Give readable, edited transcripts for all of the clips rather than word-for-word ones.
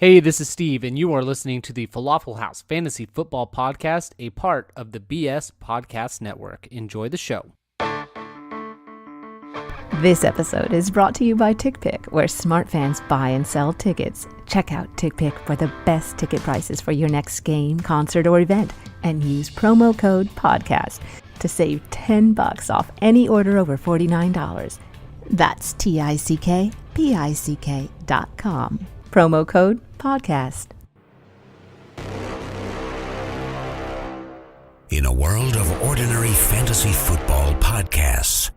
Hey, this is Steve, and you are listening to the Falafel House Fantasy Football Podcast, a part of the BS Podcast Network. Enjoy the show. This episode is brought to you by TickPick, where smart fans buy and sell tickets. Check out TickPick for the best ticket prices for your next game, concert, or event, and use promo code PODCAST to save $10 off any order over $49. That's TickPick.com. Promo code PODCAST. In a world of ordinary fantasy football podcasts,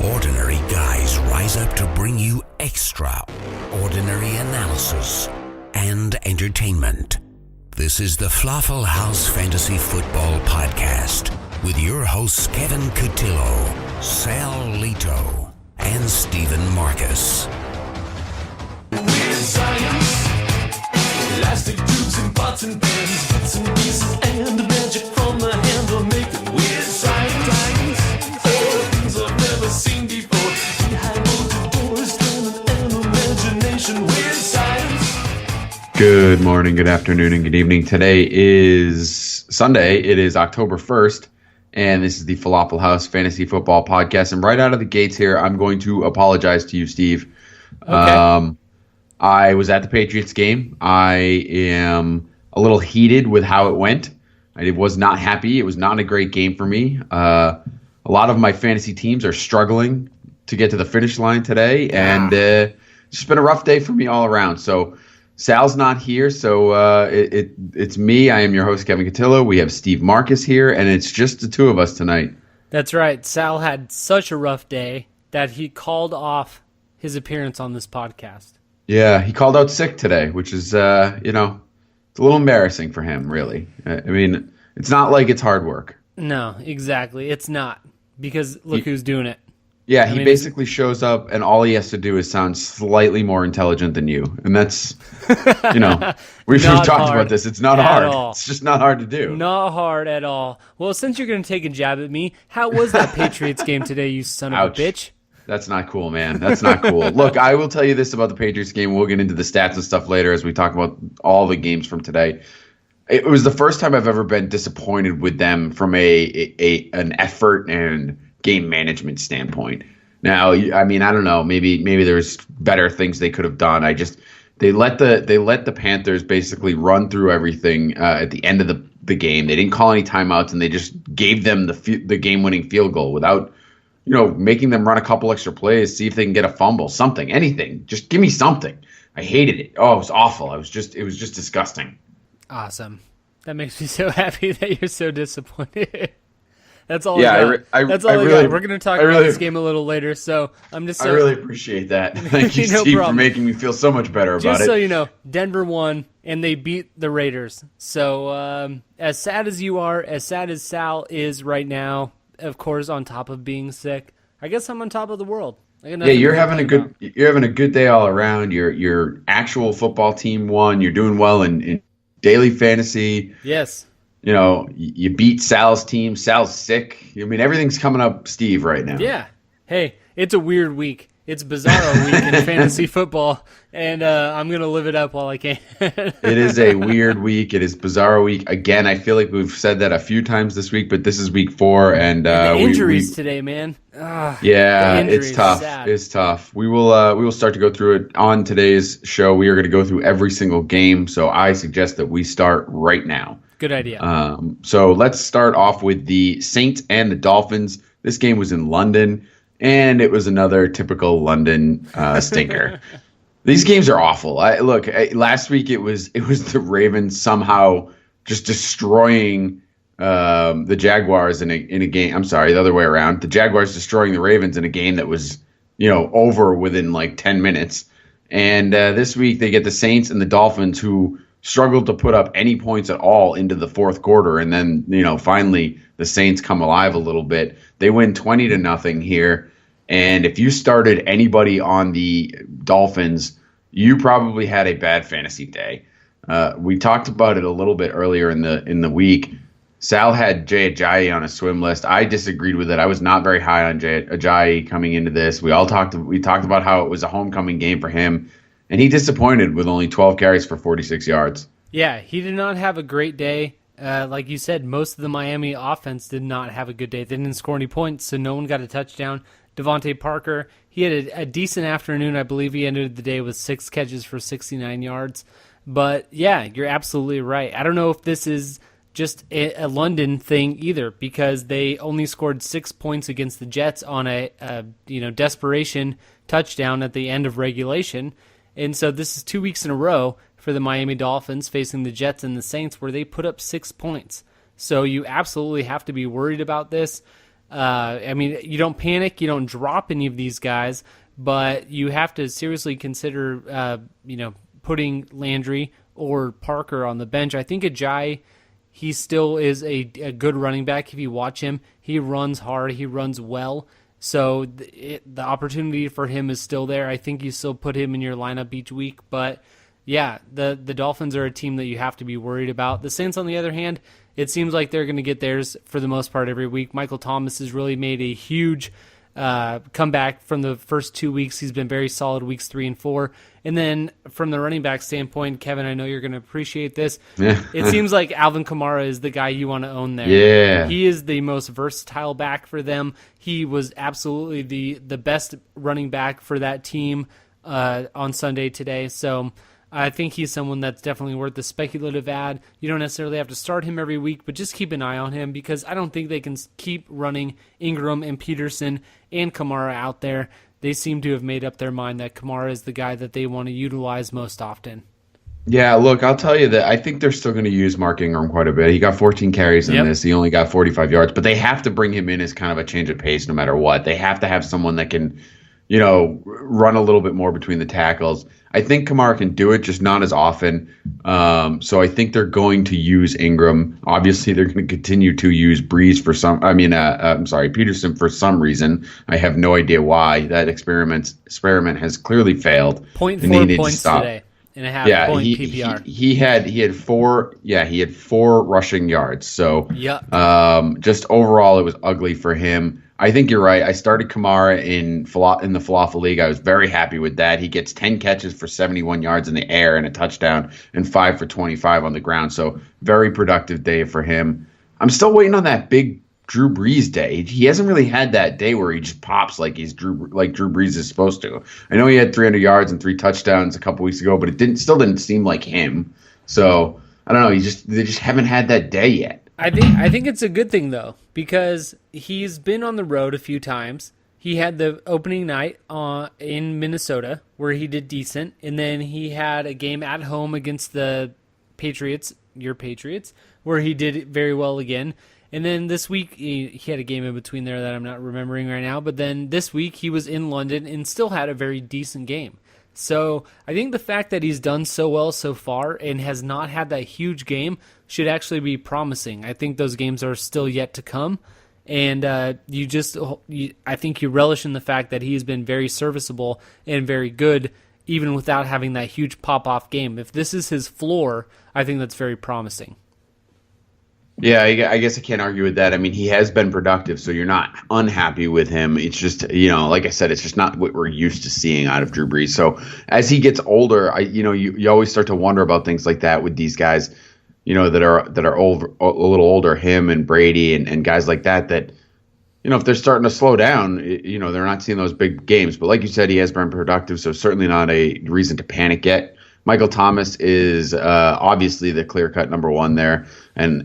ordinary guys rise up to bring you extraordinary analysis and entertainment. This is the Falafel House Fantasy Football Podcast with your hosts Kevin Cotillo, Sal Lito, and Stephen Marcus. Weird science, elastic tubes and pots and pans, bits and pieces, and the magic from the handle make it weird science. Things I've never seen before, behind bolted doors, and imagination. Weird science. Good morning, good afternoon, and good evening. Today is Sunday. It is October 1st, and this is the Falafel House Fantasy Football Podcast. And right out of the gates here, I'm going to apologize to you, Steve. Okay. I was at the Patriots game. I am a little heated with how it went. I was not happy. It was not a great game for me. A lot of my fantasy teams are struggling to get to the finish line today, and it's just been a rough day for me all around. So Sal's not here, so it's me. I am your host, Kevin Cotillo. We have Steve Marcus here, and it's just the two of us tonight. That's right. Sal had such a rough day that he called off his appearance on this podcast. Yeah, he called out sick today, which is, it's a little embarrassing for him, really. I mean, it's not like it's hard work. No, exactly. It's not, because look who's doing it. Yeah, he basically shows up, and all he has to do is sound slightly more intelligent than you. And that's, we've talked about this. It's not hard. All. It's just not hard to do. Not hard at all. Well, since you're going to take a jab at me, how was that Patriots game today, you son of a bitch? That's not cool, man. That's not cool. Look, I will tell you this about the Patriots game. We'll get into the stats and stuff later as we talk about all the games from today. It was the first time I've ever been disappointed with them from an effort and game management standpoint. Now, I mean, I don't know. Maybe there's better things they could have done. They let the Panthers basically run through everything at the end of the game. They didn't call any timeouts, and they just gave them the game-winning field goal without making them run a couple extra plays, see if they can get a fumble, something, anything. Just give me something. I hated it. Oh, it was awful. It was just disgusting. Awesome. That makes me so happy that you're so disappointed. That's all. Yeah, that's all I got. We're going to talk about this game a little later, so I'm just. I really appreciate that. Thank you, Steve, for making me feel so much better about it. Just so you know, Denver won, and they beat the Raiders. So as sad as you are, as sad as Sal is right now, of course, on top of being sick, I guess I'm on top of the world. Yeah, you're having a good day all around. Your actual football team won. You're doing well in daily fantasy. Yes. You beat Sal's team. Sal's sick. I mean, everything's coming up Steve right now. Yeah. Hey, it's a weird week. It's Bizarro week in fantasy football, and I'm going to live it up while I can. It is a weird week. It is Bizarro week. Again, I feel like we've said that a few times this week, but this is week 4. And the injuries today, man. Yeah, it's tough. Sad. It's tough. We will start to go through it on today's show. We are going to go through every single game, so I suggest that we start right now. Good idea. So let's start off with the Saints and the Dolphins. This game was in London, and it was another typical London stinker. These games are awful. Last week it was the Ravens somehow just destroying the Jaguars in a game. I'm sorry, the other way around. The Jaguars destroying the Ravens in a game that was over within like 10 minutes. And this week they get the Saints and the Dolphins, who struggled to put up any points at all into the fourth quarter. And then, finally the Saints come alive a little bit. They win 20-0 here. And if you started anybody on the Dolphins, you probably had a bad fantasy day. We talked about it a little bit earlier in the week. Sal had Jay Ajayi on a swim list. I disagreed with it. I was not very high on Jay Ajayi coming into this. We talked about how it was a homecoming game for him. and he disappointed with only 12 carries for 46 yards. Yeah, he did not have a great day. Like you said, most of the Miami offense did not have a good day. They didn't score any points, so no one got a touchdown. Devontae Parker, he had a decent afternoon. I believe he ended the day with 6 catches for 69 yards. But yeah, you're absolutely right. I don't know if this is just a London thing either, because they only scored 6 points against the Jets on a desperation touchdown at the end of regulation. And so this is 2 weeks in a row for the Miami Dolphins facing the Jets and the Saints where they put up 6 points. So you absolutely have to be worried about this. You don't panic, you don't drop any of these guys, but you have to seriously consider, putting Landry or Parker on the bench. I think Ajayi, he still is a good running back. If you watch him, he runs hard, he runs well. So the opportunity for him is still there. I think you still put him in your lineup each week. But yeah, the Dolphins are a team that you have to be worried about. The Saints, on the other hand, it seems like they're going to get theirs for the most part every week. Michael Thomas has really made a huge comeback from the first 2 weeks. He's been very solid weeks 3 and 4. And then from the running back standpoint, Kevin, I know you're going to appreciate this. It seems like Alvin Kamara is the guy you want to own there. Yeah. He is the most versatile back for them. He was absolutely the best running back for that team on Sunday today. So I think he's someone that's definitely worth the speculative ad. You don't necessarily have to start him every week, but just keep an eye on him because I don't think they can keep running Ingram and Peterson and Kamara out there. They seem to have made up their mind that Kamara is the guy that they want to utilize most often. Yeah, look, I'll tell you that I think they're still going to use Mark Ingram quite a bit. He got 14 carries in this. He only got 45 yards, but they have to bring him in as kind of a change of pace no matter what. They have to have someone that can, run a little bit more between the tackles. I think Kamara can do it, just not as often. So I think they're going to use Ingram. Obviously, they're going to continue to use Peterson for some reason. I have no idea why. That experiment has clearly failed. 0.4 points today and a half point PPR. He had 4 rushing yards. So just overall, it was ugly for him. I think you're right. I started Kamara in the Falafel League. I was very happy with that. He gets 10 catches for 71 yards in the air and a touchdown and 5 for 25 on the ground. So very productive day for him. I'm still waiting on that big Drew Brees day. He hasn't really had that day where he just pops like Drew Brees is supposed to. I know he had 300 yards and 3 touchdowns a couple weeks ago, but it still didn't seem like him. So I don't know. they just haven't had that day yet. I think it's a good thing, though, because he's been on the road a few times. He had the opening night in Minnesota where he did decent, and then he had a game at home against the Patriots, your Patriots, where he did very well again. And then this week, he had a game in between there that I'm not remembering right now, but then this week he was in London and still had a very decent game. So I think the fact that he's done so well so far and has not had that huge game should actually be promising. I think those games are still yet to come. And I think you relish in the fact that he's been very serviceable and very good even without having that huge pop-off game. If this is his floor, I think that's very promising. Yeah, I guess I can't argue with that. I mean, he has been productive, so you're not unhappy with him. It's just, like I said, it's just not what we're used to seeing out of Drew Brees. So as he gets older, you always start to wonder about things like that with these guys, that are over, a little older, him and Brady and guys like that, if they're starting to slow down, they're not seeing those big games. But like you said, he has been productive, so certainly not a reason to panic yet. Michael Thomas is obviously the clear-cut number one there, and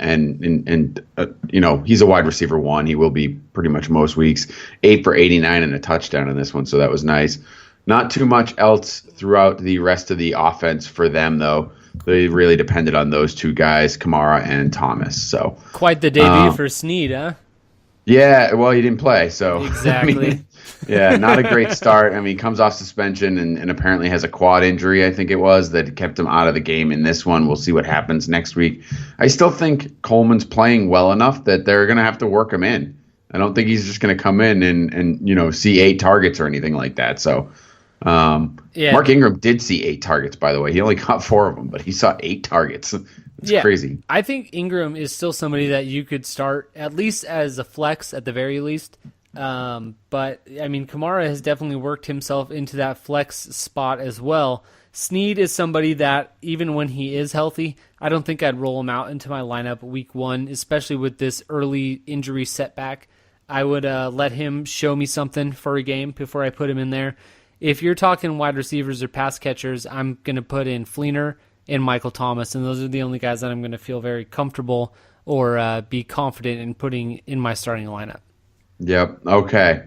he's a wide receiver one. He will be pretty much most weeks. 8 for 89 and a touchdown in this one, so that was nice. Not too much else throughout the rest of the offense for them, though. They really depended on those two guys, Kamara and Thomas. So quite the debut for Snead, huh? Yeah, well, he didn't play, so exactly. Not a great start. He comes off suspension and apparently has a quad injury, I think it was, that kept him out of the game in this one. We'll see what happens next week. I still think Coleman's playing well enough that they're going to have to work him in. I don't think he's just going to come in and see 8 targets or anything like that. So Mark Ingram did see 8 targets, by the way. He only caught 4 of them, but he saw 8 targets. It's crazy. I think Ingram is still somebody that you could start at least as a flex at the very least. But Kamara has definitely worked himself into that flex spot as well. Snead is somebody that, even when he is healthy, I don't think I'd roll him out into my lineup week 1, especially with this early injury setback. I would let him show me something for a game before I put him in there. If you're talking wide receivers or pass catchers, I'm going to put in Fleener and Michael Thomas, and those are the only guys that I'm going to feel very comfortable or be confident in putting in my starting lineup. Yep. Okay.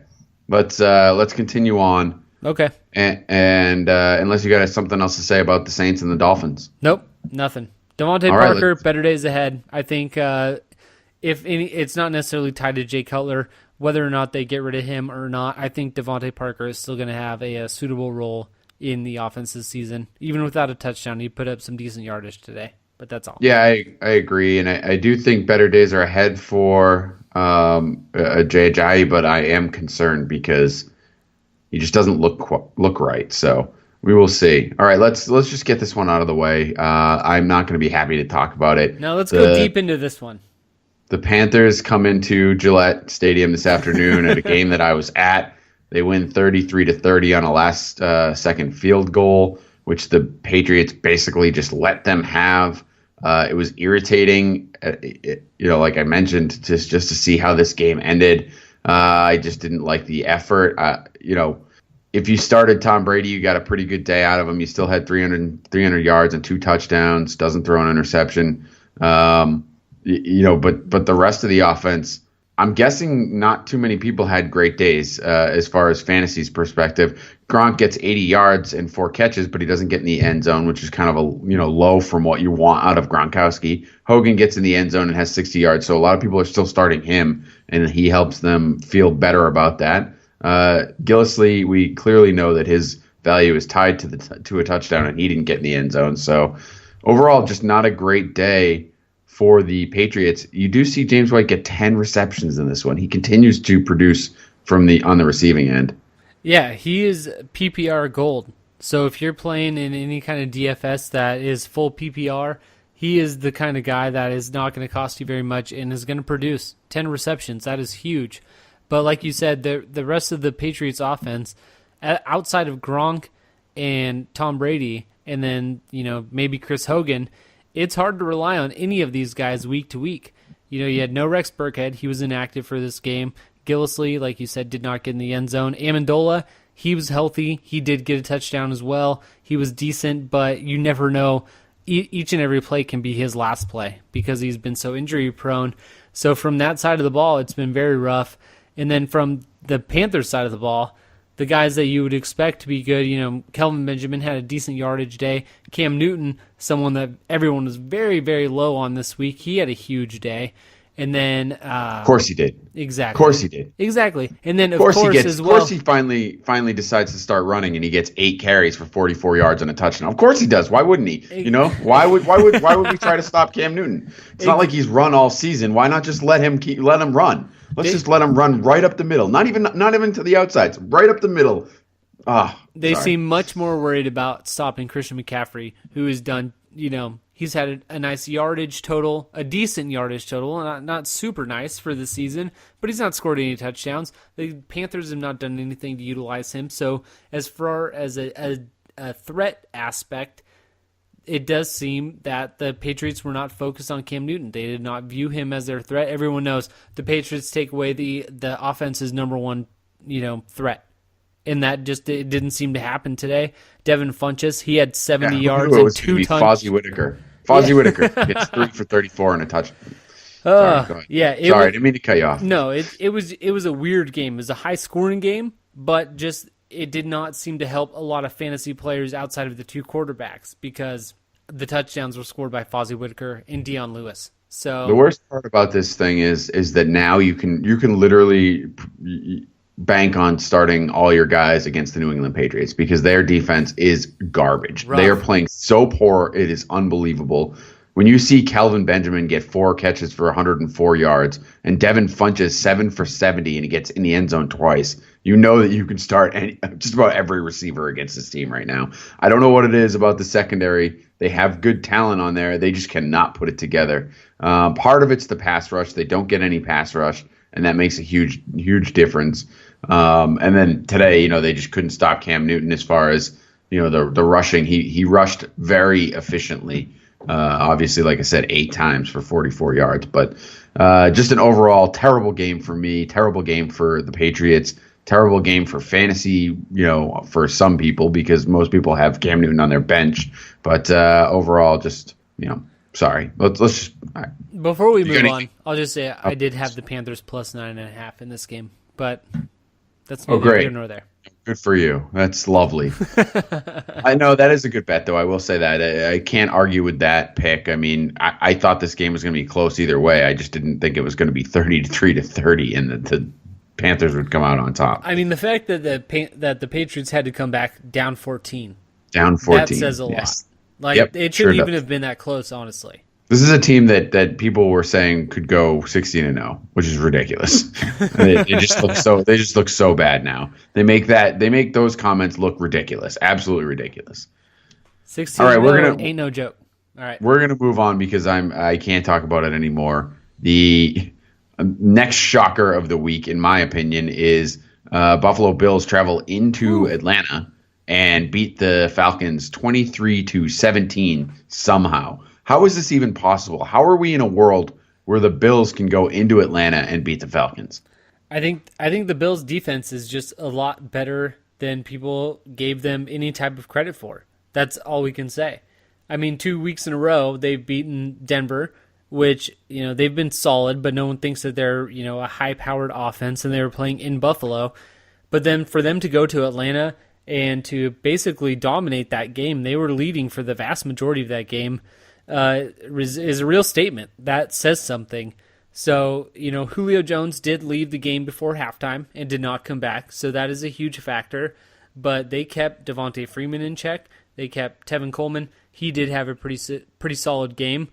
Let's continue on. Okay. And unless you got something else to say about the Saints and the Dolphins. Nope, nothing. Devontae All right, Parker, better days ahead. I think it's not necessarily tied to Jay Cutler, whether or not they get rid of him or not. I think Devontae Parker is still going to have a suitable role in the offense this season. Even without a touchdown, he put up some decent yardage today, but that's all. Yeah, I agree, and I do think better days are ahead for Jay Ajayi, but I am concerned because he just doesn't look right. So we will see. All right, let's just get this one out of the way. I'm not going to be happy to talk about it. Now let's go deep into this one. The Panthers come into Gillette Stadium this afternoon at a game that I was at. They win 33-30 on a last second field goal, which the Patriots basically just let them have. It was irritating, like I mentioned, just to see how this game ended. I just didn't like the effort. If you started Tom Brady, you got a pretty good day out of him. You still had 300 yards and 2 touchdowns, doesn't throw an interception. But the rest of the offense, I'm guessing not too many people had great days as far as fantasy's perspective. Gronk gets 80 yards and 4 catches, but he doesn't get in the end zone, which is kind of a low from what you want out of Gronkowski. Hogan gets in the end zone and has 60 yards, so a lot of people are still starting him, and he helps them feel better about that. Gillislee, we clearly know that his value is tied to a touchdown, and he didn't get in the end zone. So overall, just not a great day for the Patriots. You do see James White get 10 receptions in this one. He continues to produce on the receiving end. Yeah, he is PPR gold. So if you're playing in any kind of DFS that is full PPR, he is the kind of guy that is not going to cost you very much and is going to produce 10 receptions. That is huge. But like you said, the rest of the Patriots offense, outside of Gronk and Tom Brady, and then maybe Chris Hogan, it's hard to rely on any of these guys week to week. You had no Rex Burkhead. He was inactive for this game. Gillislee, like you said, did not get in the end zone. Amendola, he was healthy. He did get a touchdown as well. He was decent, but you never know. Each and every play can be his last play because he's been so injury prone. So from that side of the ball, it's been very rough. And then from the Panthers side of the ball, the guys that you would expect to be good, Kelvin Benjamin had a decent yardage day. Cam Newton, someone that everyone was very, very low on this week, he had a huge day. And then, of course he did. Exactly. Of course he did. Exactly. And then, Of course he finally decides to start running, and he gets 8 carries for 44 yards and a touchdown. Of course he does. Why wouldn't he? Why would we try to stop Cam Newton? It's not like he's run all season. Why not just let him run? Let's just let him run right up the middle. Not even to the outsides. Right up the middle. They seem much more worried about stopping Christian McCaffrey, who has done, he's had a nice yardage total, a decent yardage total, not super nice for the season, but he's not scored any touchdowns. The Panthers have not done anything to utilize him. So as far as a threat aspect, it does seem that the Patriots were not focused on Cam Newton. They did not view him as their threat. Everyone knows the Patriots take away the offense's number one, threat. And that it didn't seem to happen today. Devin Funchess, he had 70 yards and 2 touchdowns. Fozzie Whitaker. Whitaker gets 3 for 34 and a touchdown. Sorry, yeah. Sorry, I didn't mean to cut you off. No, it was a weird game. It was a high scoring game, but just it did not seem to help a lot of fantasy players outside of the 2 quarterbacks because the touchdowns were scored by Fozzie Whitaker and Dion Lewis. So the worst part about this thing is that now you can literally bank on starting all your guys against the New England Patriots because their defense is garbage. Rough. They are playing so poor, it is unbelievable. When you see Kelvin Benjamin get 4 catches for 104 yards and Devin Funchess 7 for 70 and he gets in the end zone twice, you know that you can start just about every receiver against this team right now. I don't know what it is about the secondary. They have good talent on there. They just cannot put it together. Part of it's the pass rush. They don't get any pass rush, and that makes a huge difference. And then today, they just couldn't stop Cam Newton as far as the rushing. He rushed very efficiently. Obviously, like I said, 8 times for 44 yards, but just an overall terrible game for me, terrible game for the Patriots, terrible game for fantasy, for some people, because most people have Cam Newton on their bench, but overall, just, sorry. Let's just. All right. Before we move on, I'll just say I did have the Panthers plus 9.5 in this game, but that's neither here nor there. Good for you. That's lovely. I know that is a good bet, though. I will say that. I can't argue with that pick. I mean, I thought this game was going to be close either way. I just didn't think it was going to be 33-30 and that the Panthers would come out on top. I mean, the fact that the Patriots had to come back down 14. Down 14. That says a lot. It shouldn't even have been that close, honestly. This is a team that people wwere saying could go 16-0, which is ridiculous. They just look so bad now. They make those comments look ridiculous, absolutely ridiculous. 16-0 all right, ain't no joke. All right, we're gonna move on because I can't talk about it anymore. The next shocker of the week, in my opinion, is Buffalo Bills travel into Atlanta and beat the Falcons 23-17 somehow. How is this even possible? How are we in a world where the Bills can go into Atlanta and beat the Falcons? I think the Bills' defense is just a lot better than people gave them any type of credit for. That's all we can say. I mean, 2 weeks in a row they've beaten Denver, which they've been solid, but no one thinks that they're a high-powered offense, and they were playing in Buffalo. But then for them to go to Atlanta and to basically dominate that game, they were leading for the vast majority of that game. Is a real statement. That says something. So, Julio Jones did leave the game before halftime and did not come back, so that is a huge factor. But they kept Devontae Freeman in check. They kept Tevin Coleman. He did have a pretty solid game,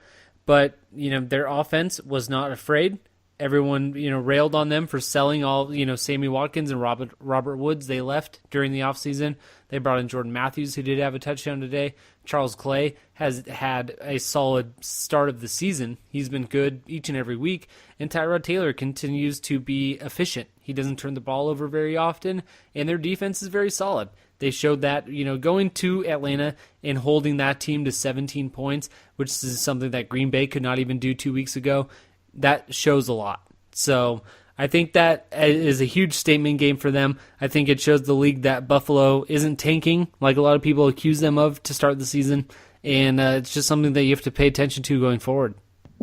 but their offense was not afraid. Everyone railed on them for selling all Sammy Watkins and Robert Woods. They left during the offseason. They brought in Jordan Matthews, who did have a touchdown today. Charles Clay has had a solid start of the season. He's been good each and every week. And Tyrod Taylor continues to be efficient. He doesn't turn the ball over very often, and their defense is very solid. They showed that, going to Atlanta and holding that team to 17 points, which is something that Green Bay could not even do 2 weeks ago, that shows a lot. So I think that is a huge statement game for them. I think it shows the league that Buffalo isn't tanking like a lot of people accuse them of to start the season, and it's just something that you have to pay attention to going forward.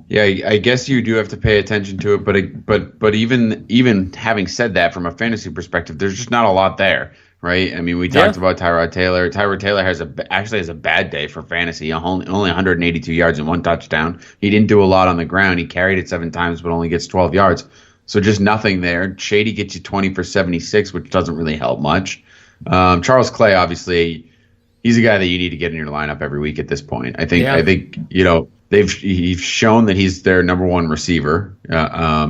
Yeah, I guess you do have to pay attention to it, but even having said that, from a fantasy perspective, there's just not a lot there, right? I mean, we talked about Tyrod Taylor. Tyrod Taylor actually has a bad day for fantasy. Only 182 yards and 1 touchdown. He didn't do a lot on the ground. He carried it 7 times, but only gets 12 yards. So just nothing there. Shady gets you 20 for 76, which doesn't really help much. Charles Clay, obviously, he's a guy that you need to get in your lineup every week at this point. I think he's shown that he's their number one receiver.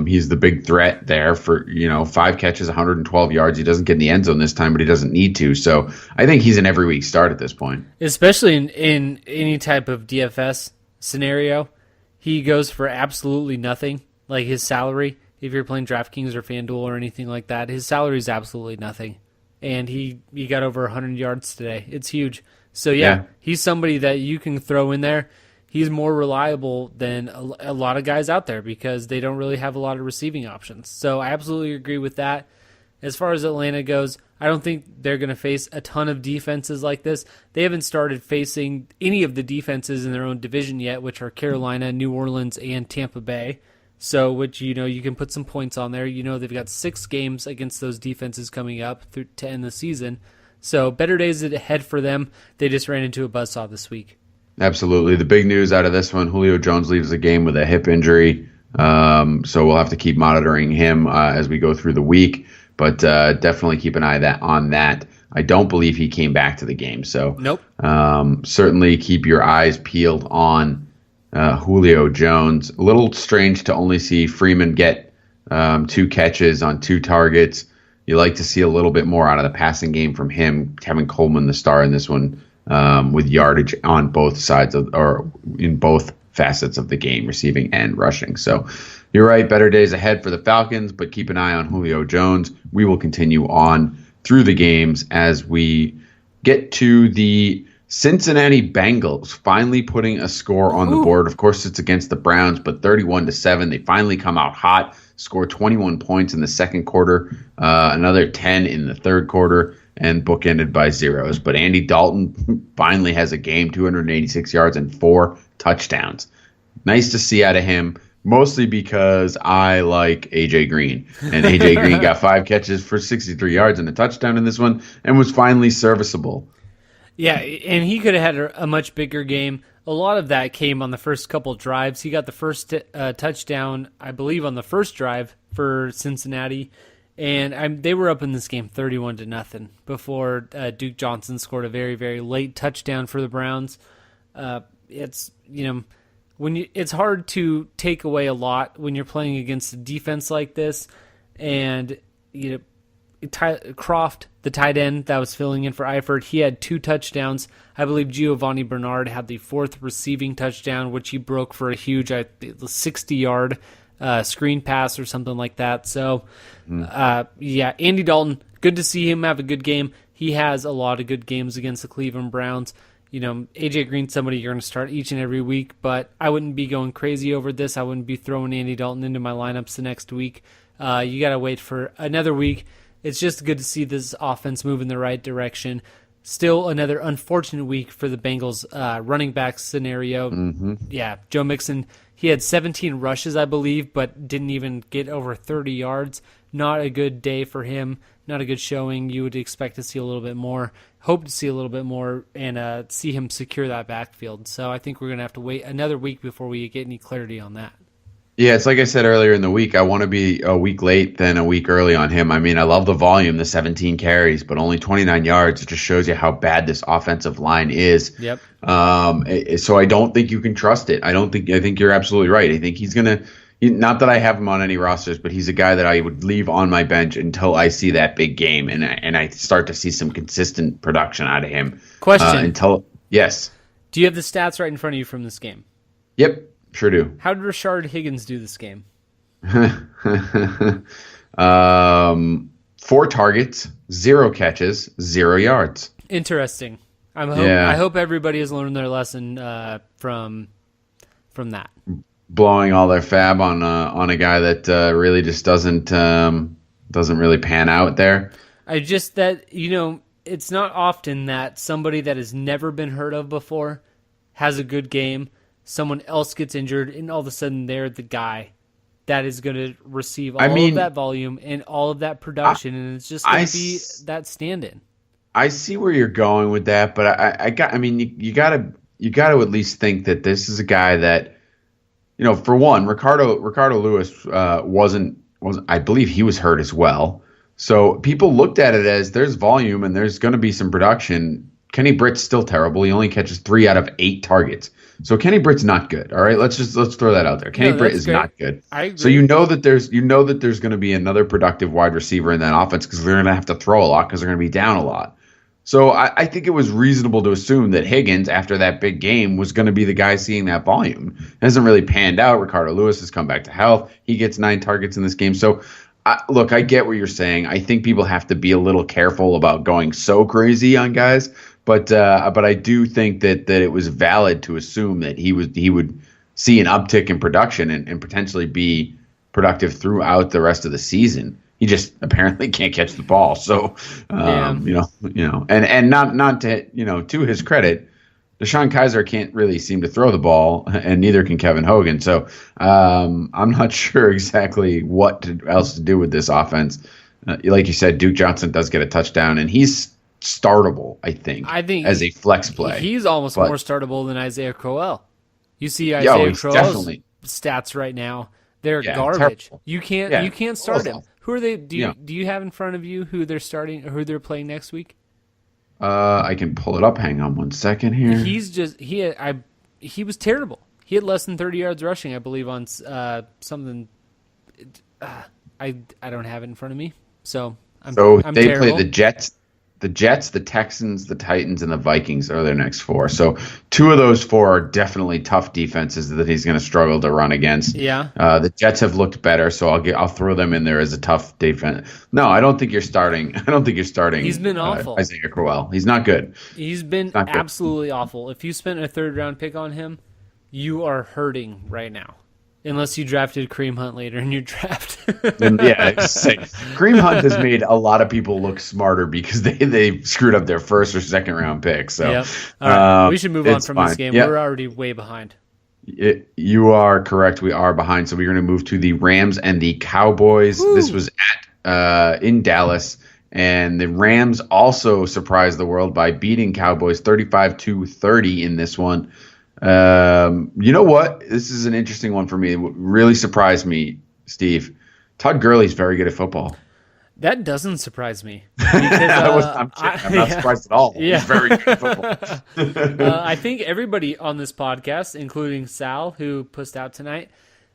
He's the big threat there for 5 catches, 112 yards. He doesn't get in the end zone this time, but he doesn't need to. So I think he's an every week start at this point. Especially in any type of DFS scenario, he goes for absolutely nothing. Like his salary, if you're playing DraftKings or FanDuel or anything like that, his salary is absolutely nothing. And he got over 100 yards today. It's huge. So, yeah, he's somebody that you can throw in there. He's more reliable than a lot of guys out there because they don't really have a lot of receiving options. So I absolutely agree with that. As far as Atlanta goes, I don't think they're going to face a ton of defenses like this. They haven't started facing any of the defenses in their own division yet, which are Carolina, New Orleans, and Tampa Bay. So, which, you can put some points on there. They've got 6 games against those defenses coming up to end the season. So, better days ahead for them. They just ran into a buzzsaw this week. Absolutely. The big news out of this one, Julio Jones leaves the game with a hip injury. So we'll have to keep monitoring him as we go through the week. But definitely keep an eye on that. I don't believe he came back to the game. So nope. Certainly keep your eyes peeled on Julio Jones. A little strange to only see Freeman get 2 catches on 2 targets. You like to see a little bit more out of the passing game from him. Tevin Coleman, the star in this one, with yardage on both sides or in both facets of the game, receiving and rushing. So you're right, better days ahead for the Falcons, but keep an eye on Julio Jones. We will continue on through the games as we get to the Cincinnati Bengals finally putting a score on the board. Of course, it's against the Browns, but 31-7. They finally come out hot, score 21 points in the second quarter, another 10 in the third quarter, and bookended by zeros. But Andy Dalton finally has a game, 286 yards and 4 touchdowns. Nice to see out of him, mostly because I like A.J. Green. And A.J. Green got 5 catches for 63 yards and a touchdown in this one and was finally serviceable. Yeah, and he could have had a much bigger game. A lot of that came on the first couple drives. He got the first touchdown, I believe, on the first drive for Cincinnati, and they were up in this game 31-0 before Duke Johnson scored a very, very late touchdown for the Browns. It's it's hard to take away a lot when you're playing against a defense like this, and Croft, the tight end that was filling in for Eifert, he had 2 touchdowns. I believe Giovanni Bernard had the 4th receiving touchdown, which he broke for a huge 60-yard screen pass or something like that. So, Andy Dalton, good to see him have a good game. He has a lot of good games against the Cleveland Browns. A.J. Green's somebody you're going to start each and every week, but I wouldn't be going crazy over this. I wouldn't be throwing Andy Dalton into my lineups the next week. You got to wait for another week. It's just good to see this offense move in the right direction. Still another unfortunate week for the Bengals running back scenario. Mm-hmm. Yeah, Joe Mixon, he had 17 rushes, I believe, but didn't even get over 30 yards. Not a good day for him. Not a good showing. You would expect to see a little bit more. Hope to see a little bit more and see him secure that backfield. So I think we're going to have to wait another week before we get any clarity on that. Yeah, it's like I said earlier in the week, I want to be a week late than a week early on him. I mean, I love the volume, the 17 carries, but only 29 yards. It just shows you how bad this offensive line is. Yep. So I don't think you can trust it. I think you're absolutely right. I think he's going to, not that I have him on any rosters, but he's a guy that I would leave on my bench until I see that big game and I start to see some consistent production out of him. Question. Yes. Do you have the stats right in front of you from this game? Yep. Sure do. How did Rashard Higgins do this game? 4 targets, 0 catches, 0 yards. Interesting. I hope everybody has learned their lesson from that. Blowing all their fab on a guy that really just doesn't really pan out there. It's not often that somebody that has never been heard of before has a good game. Someone else gets injured, and all of a sudden they're the guy that is going to receive all of that volume and all of that production, and it's just going to be that stand-in. I see where you're going with that, but you got to at least think that this is a guy that, for one, Ricardo Lewis wasn't I believe he was hurt as well. So people looked at it as there's volume and there's going to be some production. Kenny Britt's still terrible. He only catches 3 out of 8 targets. So Kenny Britt's not good. All right, let's throw that out there. Kenny Britt is not good. I agree. So you know that there's going to be another productive wide receiver in that offense because they're going to have to throw a lot because they're going to be down a lot. So I think it was reasonable to assume that Higgins, after that big game, was going to be the guy seeing that volume. It hasn't really panned out. Ricardo Lewis has come back to health. He gets 9 targets in this game. So look, I get what you're saying. I think people have to be a little careful about going so crazy on guys. But I do think that it was valid to assume that he would see an uptick in production and potentially be productive throughout the rest of the season. He just apparently can't catch the ball. So and not to his credit, DeShone Kizer can't really seem to throw the ball, and neither can Kevin Hogan. So I'm not sure exactly what else to do with this offense. Like you said, Duke Johnson does get a touchdown, and he's startable, I think as a flex play. He's almost more startable than Isaiah Crowell. You see Isaiah Crowell's stats right now. They're garbage. Terrible. You can't start him. Who are they? Do you have in front of you who they're starting or who they're playing next week? I can pull it up. Hang on one second here. He was terrible. He had less than 30 yards rushing, I believe, on something. I don't have it in front of me, so I'm they terrible. play the Jets. the Jets, the Texans, the Titans, and the Vikings are their next 4. So 2 of those 4 are definitely tough defenses that he's going to struggle to run against. Yeah. The Jets have looked better, so I'll throw them in there as a tough defense. No, I don't think you're starting. He's been awful. Isaiah Crowell. He's not good. He's been absolutely awful. If you spent a 3rd-round pick on him, you are hurting right now. Unless you drafted Kareem Hunt later in your draft. Kareem Hunt has made a lot of people look smarter because they screwed up their 1st or 2nd-round pick. So, yep. All right. We should move on from this game. Yep. We're already way behind. You are correct. We are behind. So we're going to move to the Rams and the Cowboys. Woo. This was in Dallas. And the Rams also surprised the world by beating Cowboys 35-30 in this one. You know what? This is an interesting one for me. It really surprised me, Steve. Todd Gurley's very good at football. That doesn't surprise me. Because, I'm not surprised at all. Yeah. He's very good at football. I think everybody on this podcast, including Sal, who pushed out tonight,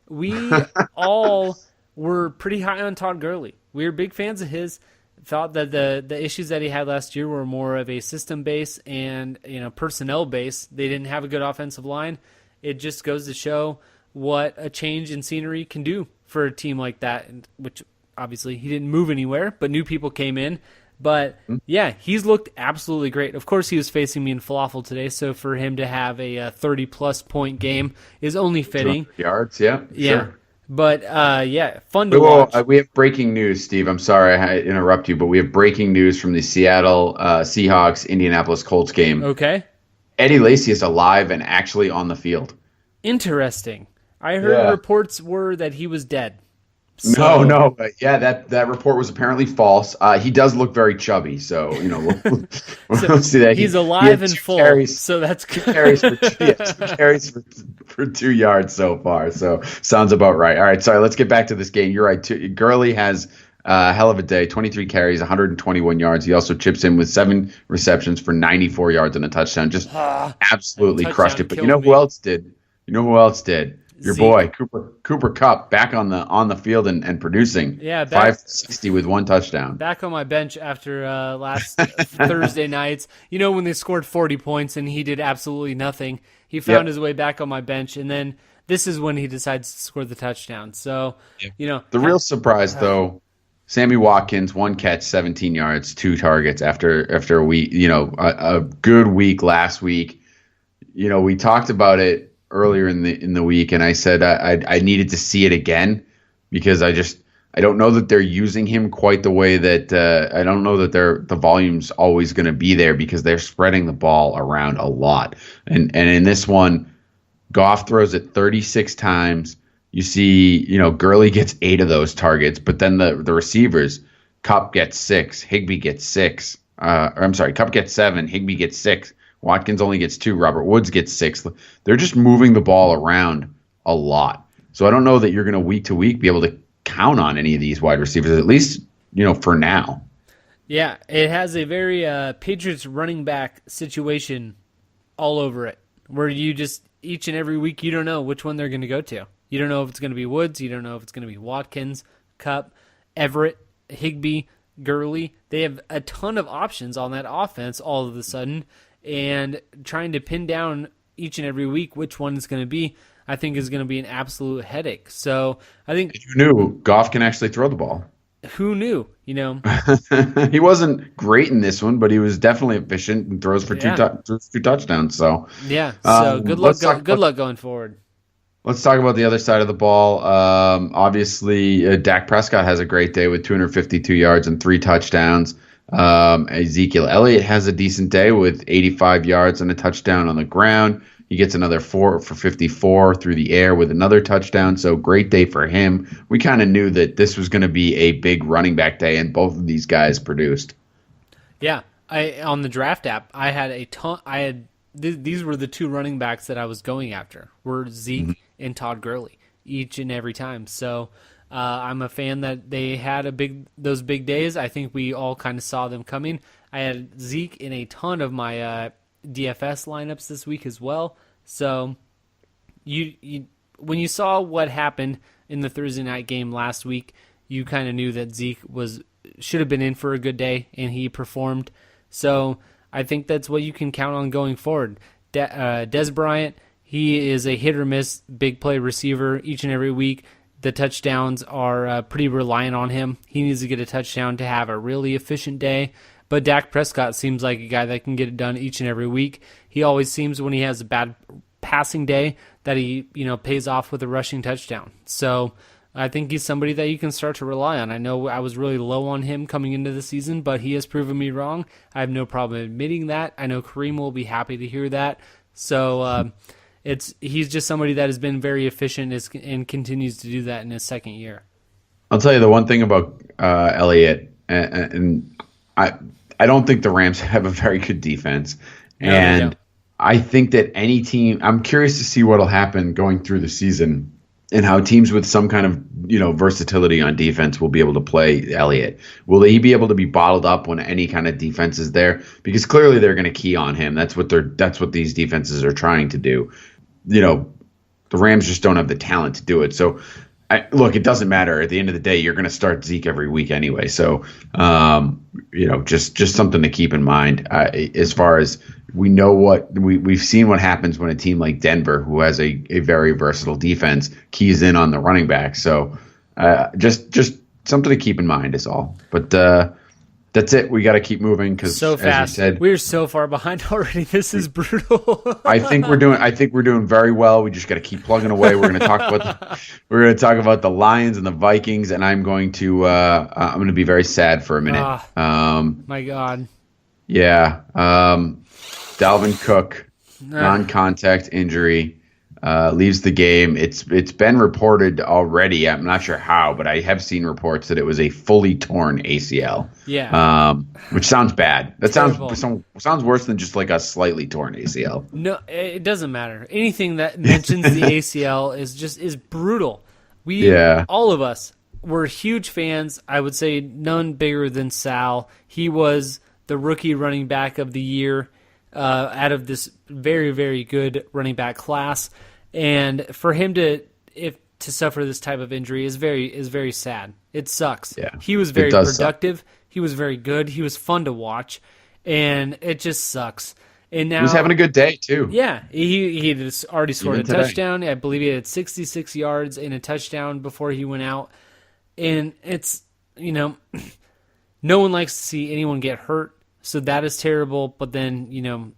we all were pretty high on Todd Gurley. We were big fans of his. Thought that the issues that he had last year were more of a system base and personnel base. They didn't have a good offensive line. It just goes to show what a change in scenery can do for a team like that, which obviously he didn't move anywhere, but new people came in. But yeah, he's looked absolutely great. Of course, he was facing me in falafel today, so for him to have a 30-plus point game is only fitting. Yards, yeah. Sure. But, fun to watch. We have breaking news, Steve. I'm sorry I interrupt you, but we have breaking news from the Seattle Seahawks Indianapolis Colts game. Okay. Eddie Lacy is alive and actually on the field. Interesting. I heard reports were that he was dead. So. No. That report was apparently false. He does look very chubby, so we'll see that. He's alive and full, so that's good. Carries for 2 yards so far, so sounds about right. All right, sorry, let's get back to this game. You're right. Gurley has a hell of a day, 23 carries, 121 yards. He also chips in with 7 receptions for 94 yards and a touchdown. Just absolutely crushed it. But you know who else did? Your boy Cooper Kupp back on the field and producing. Yeah, 560 with 1 touchdown. Back on my bench after last Thursday nights. When they scored 40 points and he did absolutely nothing. He found his way back on my bench, and then this is when he decides to score the touchdown. So, the real surprise though, Sammy Watkins, 1 catch, 17 yards, 2 targets after a week. A good week last week. We talked about it earlier in the week, and I said I needed to see it again because I don't know that they're using him quite the way that I don't know that the volume's always going to be there because they're spreading the ball around a lot. And in this one, Goff throws it 36 times. You see, Gurley gets 8 of those targets, but then the receivers, Kupp gets 6, Higbee gets 6. Kupp gets 7, Higbee gets 6. Watkins only gets 2. Robert Woods gets 6. They're just moving the ball around a lot. So I don't know that you're going to week to week be able to count on any of these wide receivers, at least, for now. Yeah, it has a very Patriots running back situation all over it, where you just, each and every week, you don't know which one they're going to go to. You don't know if it's going to be Woods. You don't know if it's going to be Watkins, Kupp, Everett, Higbee, Gurley. They have a ton of options on that offense all of a sudden. And trying to pin down each and every week which one it's going to be, I think is going to be an absolute headache. So I think you knew Goff can actually throw the ball. Who knew? He wasn't great in this one, but he was definitely efficient and throws for 2 touchdowns. So good luck going forward. Let's talk about the other side of the ball. Obviously, Dak Prescott has a great day with 252 yards and 3 touchdowns. Ezekiel Elliott has a decent day with 85 yards and a touchdown on the ground. He gets another 4 for 54 through the air with another touchdown. So great day for him. We kind of knew that this was going to be a big running back day, and both of these guys produced. Yeah, on the draft app, I had a ton. These were the 2 running backs that I was going after, were Zeke and Todd Gurley each and every time. So I'm a fan that they had those big days. I think we all kind of saw them coming. I had Zeke in a ton of my DFS lineups this week as well. So you when you saw what happened in the Thursday night game last week, you kind of knew that Zeke should have been in for a good day, and he performed So I think that's what you can count on going forward. Des Bryant, he is a hit or miss big play receiver each and every week. The touchdowns are pretty reliant on him. He needs to get a touchdown to have a really efficient day. But Dak Prescott seems like a guy that can get it done each and every week. He always seems, when he has a bad passing day, that he pays off with a rushing touchdown. So I think he's somebody that you can start to rely on. I know I was really low on him coming into the season, but he has proven me wrong. I have no problem admitting that. I know Kareem will be happy to hear that. So he's just somebody that has been very efficient and continues to do that in his second year. I'll tell you the one thing about Elliott, and I don't think the Rams have a very good defense. And I think that any team, I'm curious to see what'll happen going through the season and how teams with some kind of versatility on defense will be able to play Elliott. Will they be able to be bottled up when any kind of defense is there? Because clearly they're going to key on him. That's what these defenses are trying to do. The Rams just don't have the talent to do it. So look, it doesn't matter. At the end of the day, you're going to start Zeke every week anyway. So, just something to keep in mind as far as we know we've seen what happens when a team like Denver, who has a very versatile defense, keys in on the running back. So, just something to keep in mind is all. But that's it. We got to keep moving because, so fast. As you said, we're so far behind already. This is brutal. I think we're doing very well. We just got to keep plugging away. We're going to talk about the Lions and the Vikings, and I'm going to be very sad for a minute. My God. Yeah. Dalvin Cook, non-contact injury, leaves the game. It's been reported already. I'm not sure how, but I have seen reports that it was a fully torn ACL. Yeah. Which sounds bad. That Terrible. sounds worse than just like a slightly torn ACL. No, it doesn't matter. Anything that mentions the ACL is brutal. All of us were huge fans. I would say none bigger than Sal. He was the rookie running back of the year out of this very, very good running back class. And for him to suffer this type of injury is very sad. It sucks. Yeah, he was very productive. Suck. He was very good. He was fun to watch, and it just sucks. And now he was having a good day too. Yeah, he had already scored Even a today. touchdown. I believe he had 66 yards and a touchdown before he went out. And it's no one likes to see anyone get hurt, so that is terrible. But then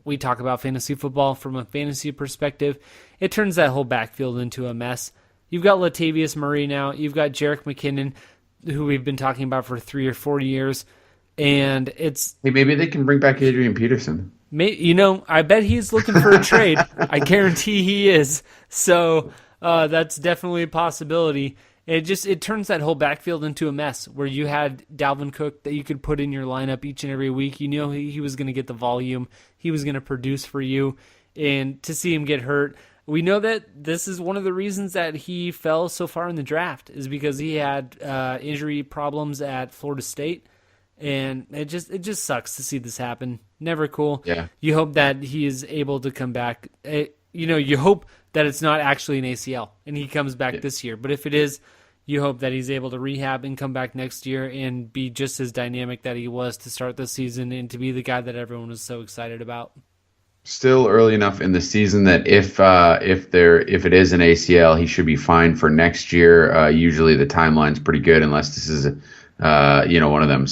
we talk about fantasy football from a fantasy perspective. It turns that whole backfield into a mess. You've got Latavius Murray now. You've got Jerick McKinnon, who we've been talking about for 3 or 4 years. And it's... Hey, maybe they can bring back Adrian Peterson. I bet he's looking for a trade. I guarantee he is. So that's definitely a possibility. It turns that whole backfield into a mess where you had Dalvin Cook that you could put in your lineup each and every week. You know he was going to get the volume. He was going to produce for you. And to see him get hurt, we know that this is one of the reasons that he fell so far in the draft is because he had injury problems at Florida State. And it just sucks to see this happen. Never cool. Yeah. You hope that he is able to come back. You hope that it's not actually an ACL and he comes back this year. But if it is, you hope that he's able to rehab and come back next year and be just as dynamic that he was to start the season and to be the guy that everyone was so excited about. Still early enough in the season that if it is an ACL, he should be fine for next year. Usually the timeline's pretty good unless this is one of them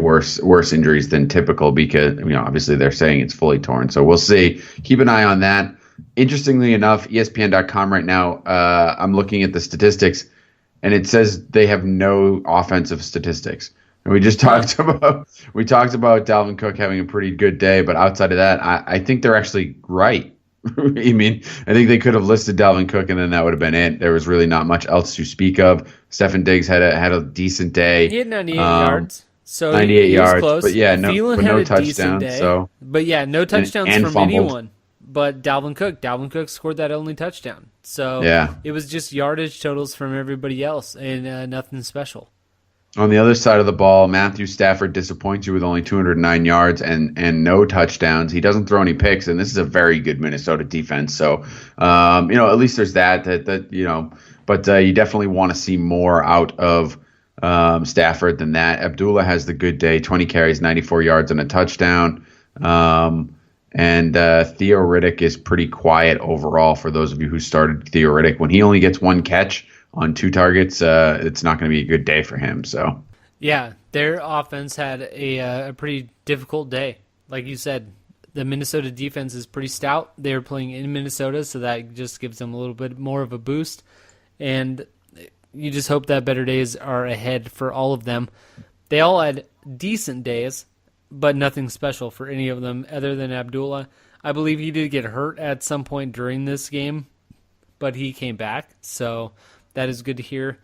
worse injuries than typical because obviously they're saying it's fully torn. So we'll see. Keep an eye on that. Interestingly enough, ESPN.com right now, I'm looking at the statistics, and it says they have no offensive statistics. And we just talked about Dalvin Cook having a pretty good day, but outside of that, I think they're actually right. I think they could have listed Dalvin Cook, and then that would have been it. There was really not much else to speak of. Stephen Diggs had a decent day. He had 98 yards. So 98 he yards, was close. but yeah, no touchdown. So, but yeah, no touchdowns and from fumbled. anyone. But Dalvin Cook scored that only touchdown. So it was just yardage totals from everybody else and nothing special. On the other side of the ball, Matthew Stafford disappoints you with only 209 yards and no touchdowns. He doesn't throw any picks, and this is a very good Minnesota defense. So, at least there's that. But you definitely want to see more out of Stafford than that. Abdullah has the good day, 20 carries, 94 yards, and a touchdown. And Theo Riddick is pretty quiet overall for those of you who started Theo Riddick. When he only gets one catch on 2 targets, it's not going to be a good day for him. So Yeah, their offense had a pretty difficult day. Like you said, the Minnesota defense is pretty stout. They're playing in Minnesota, so that just gives them a little bit more of a boost. And you just hope that better days are ahead for all of them. They all had decent days, but nothing special for any of them other than Abdullah. I believe he did get hurt at some point during this game, but he came back, so that is good to hear.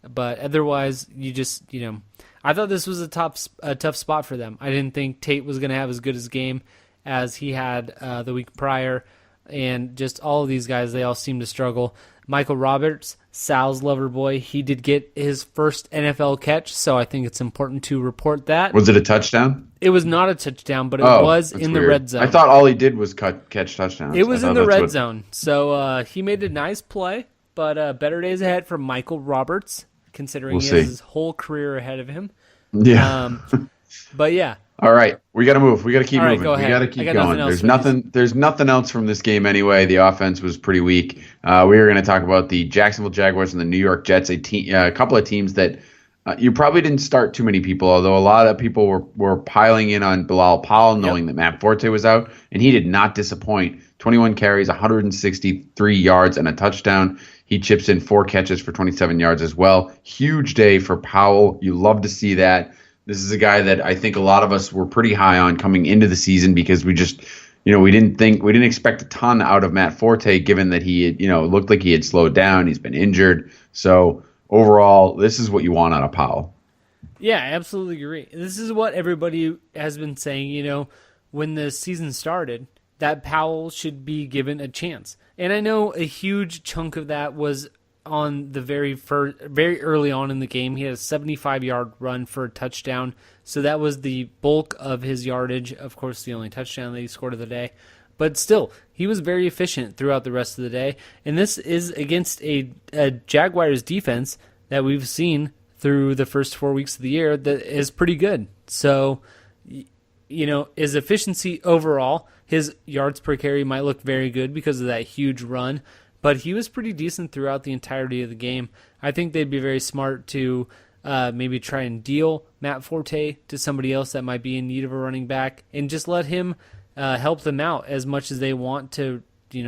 But otherwise, I thought this was a tough spot for them. I didn't think Tate was going to have as good a game as he had the week prior, and just all of these guys, they all seem to struggle. Michael Roberts, Sal's lover boy, he did get his first NFL catch, so I think it's important to report that. was it a touchdown? It was not a touchdown, but it was that's in the weird. red zone. I thought all he did was catch touchdowns. It was I in thought the that's red zone, so he made a nice play, but better days ahead for Michael Roberts, considering We'll he see. has his whole career ahead of him. Yeah. But yeah, All right, we got to move. We got to keep All right, moving. go ahead. We got to I keep got going. nothing else There's for nothing. There's nothing else from this game anyway. The offense was pretty weak. We are going to talk about the Jacksonville Jaguars and the New York Jets, a couple of teams that you probably didn't start too many people, although a lot of people were piling in on Bilal Powell, knowing that Matt Forte was out, and he did not disappoint. 21 carries, 163 yards, and a touchdown. He chips in 4 catches for 27 yards as well. Huge day for Powell. You love to see that. This is a guy that I think a lot of us were pretty high on coming into the season because we just, we didn't expect a ton out of Matt Forte, given that he had, looked like he had slowed down. He's been injured. So overall, this is what you want out of Powell. Yeah, I absolutely agree. This is what everybody has been saying, when the season started, that Powell should be given a chance. And I know a huge chunk of that was on the very early on in the game. He had a 75-yard run for a touchdown, so that was the bulk of his yardage. Of course, the only touchdown that he scored of the day. But still, he was very efficient throughout the rest of the day. And this is against a Jaguars defense that we've seen through the first 4 weeks of the year that is pretty good. So, his efficiency overall, his yards per carry might look very good because of that huge run, but he was pretty decent throughout the entirety of the game. I think they'd be very smart to maybe try and deal Matt Forte to somebody else that might be in need of a running back and just let him help them out as much as they want to,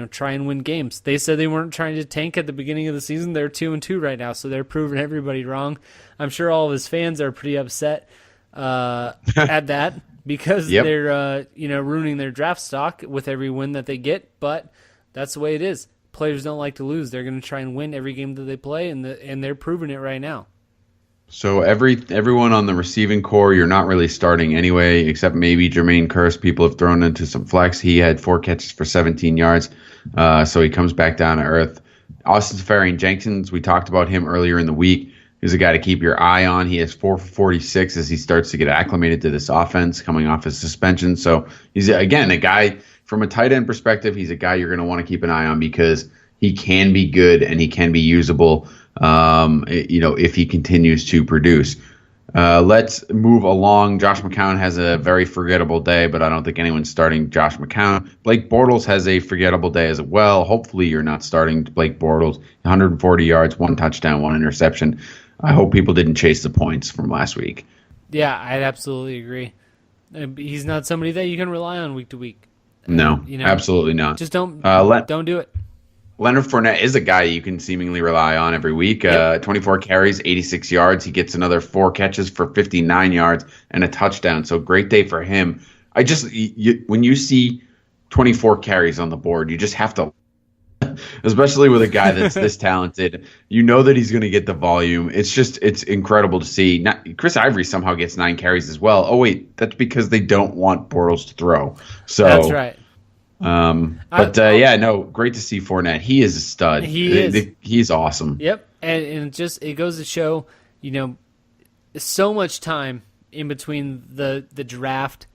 try and win games. They said they weren't trying to tank at the beginning of the season. They're 2-2 right now, so they're proving everybody wrong. I'm sure all of his fans are pretty upset at that because they're ruining their draft stock with every win that they get, but that's the way it is. Players don't like to lose. They're going to try and win every game that they play, and they're proving it right now. So everyone on the receiving core, you're not really starting anyway, except maybe Jermaine Kearse. People have thrown into some flex. He had 4 catches for 17 yards, so he comes back down to earth. Austin Seferian-Jenkins, we talked about him earlier in the week. He's a guy to keep your eye on. He has 4 for 46 as he starts to get acclimated to this offense coming off his suspension. So he's, again, a guy from a tight end perspective. He's a guy you're going to want to keep an eye on because he can be good and he can be usable, if he continues to produce. Let's move along. Josh McCown has a very forgettable day, but I don't think anyone's starting Josh McCown. Blake Bortles has a forgettable day as well. Hopefully you're not starting Blake Bortles. 140 yards, 1 touchdown, 1 interception. I hope people didn't chase the points from last week. Yeah, I'd absolutely agree. He's not somebody that you can rely on week to week. No, absolutely not. Just don't do it. Leonard Fournette is a guy you can seemingly rely on every week. 24 carries, 86 yards. He gets another 4 catches for 59 yards and a touchdown. So great day for him. When you see 24 carries on the board, you just have to, especially with a guy that's this talented, that he's going to get the volume. It's incredible to see. Chris Ivory somehow gets 9 carries as well. Oh wait, that's because they don't want Bortles to throw. So that's right. Great to see Fournette. He is a stud. He's awesome. Yep, and it goes to show, so much time in between the draft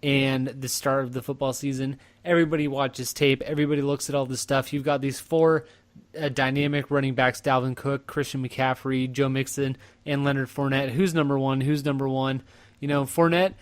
and the start of the football season. Everybody watches tape. Everybody looks at all this stuff. You've got these 4 dynamic running backs, Dalvin Cook, Christian McCaffrey, Joe Mixon, and Leonard Fournette. Who's number one? Who's number one? Fournette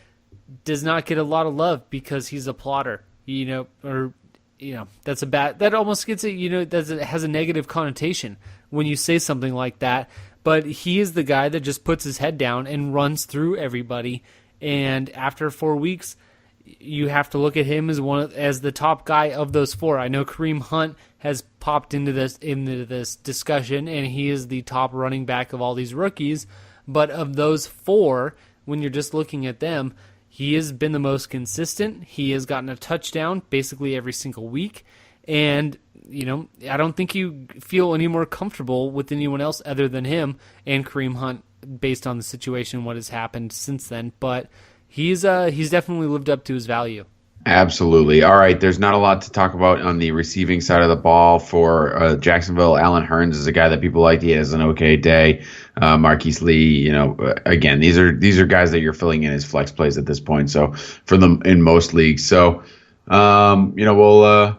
does not get a lot of love because he's a plotter. That's a bad. That almost gets it. That has a negative connotation when you say something like that. But he is the guy that just puts his head down and runs through everybody. And after 4 weeks, you have to look at him as the top guy of those four. I know Kareem Hunt has popped into this discussion, and he is the top running back of all these rookies. But of those four, when you're just looking at them, he has been the most consistent. He has gotten a touchdown basically every single week. And, I don't think you feel any more comfortable with anyone else other than him and Kareem Hunt based on the situation, what has happened since then. But he's definitely lived up to his value. Absolutely. All right, there's not a lot to talk about on the receiving side of the ball for Jacksonville. Allen Hurns is a guy that people like. He has an okay day. Marquise Lee, again, these are guys that you're filling in as flex plays at this point. So for them in most leagues. So, we'll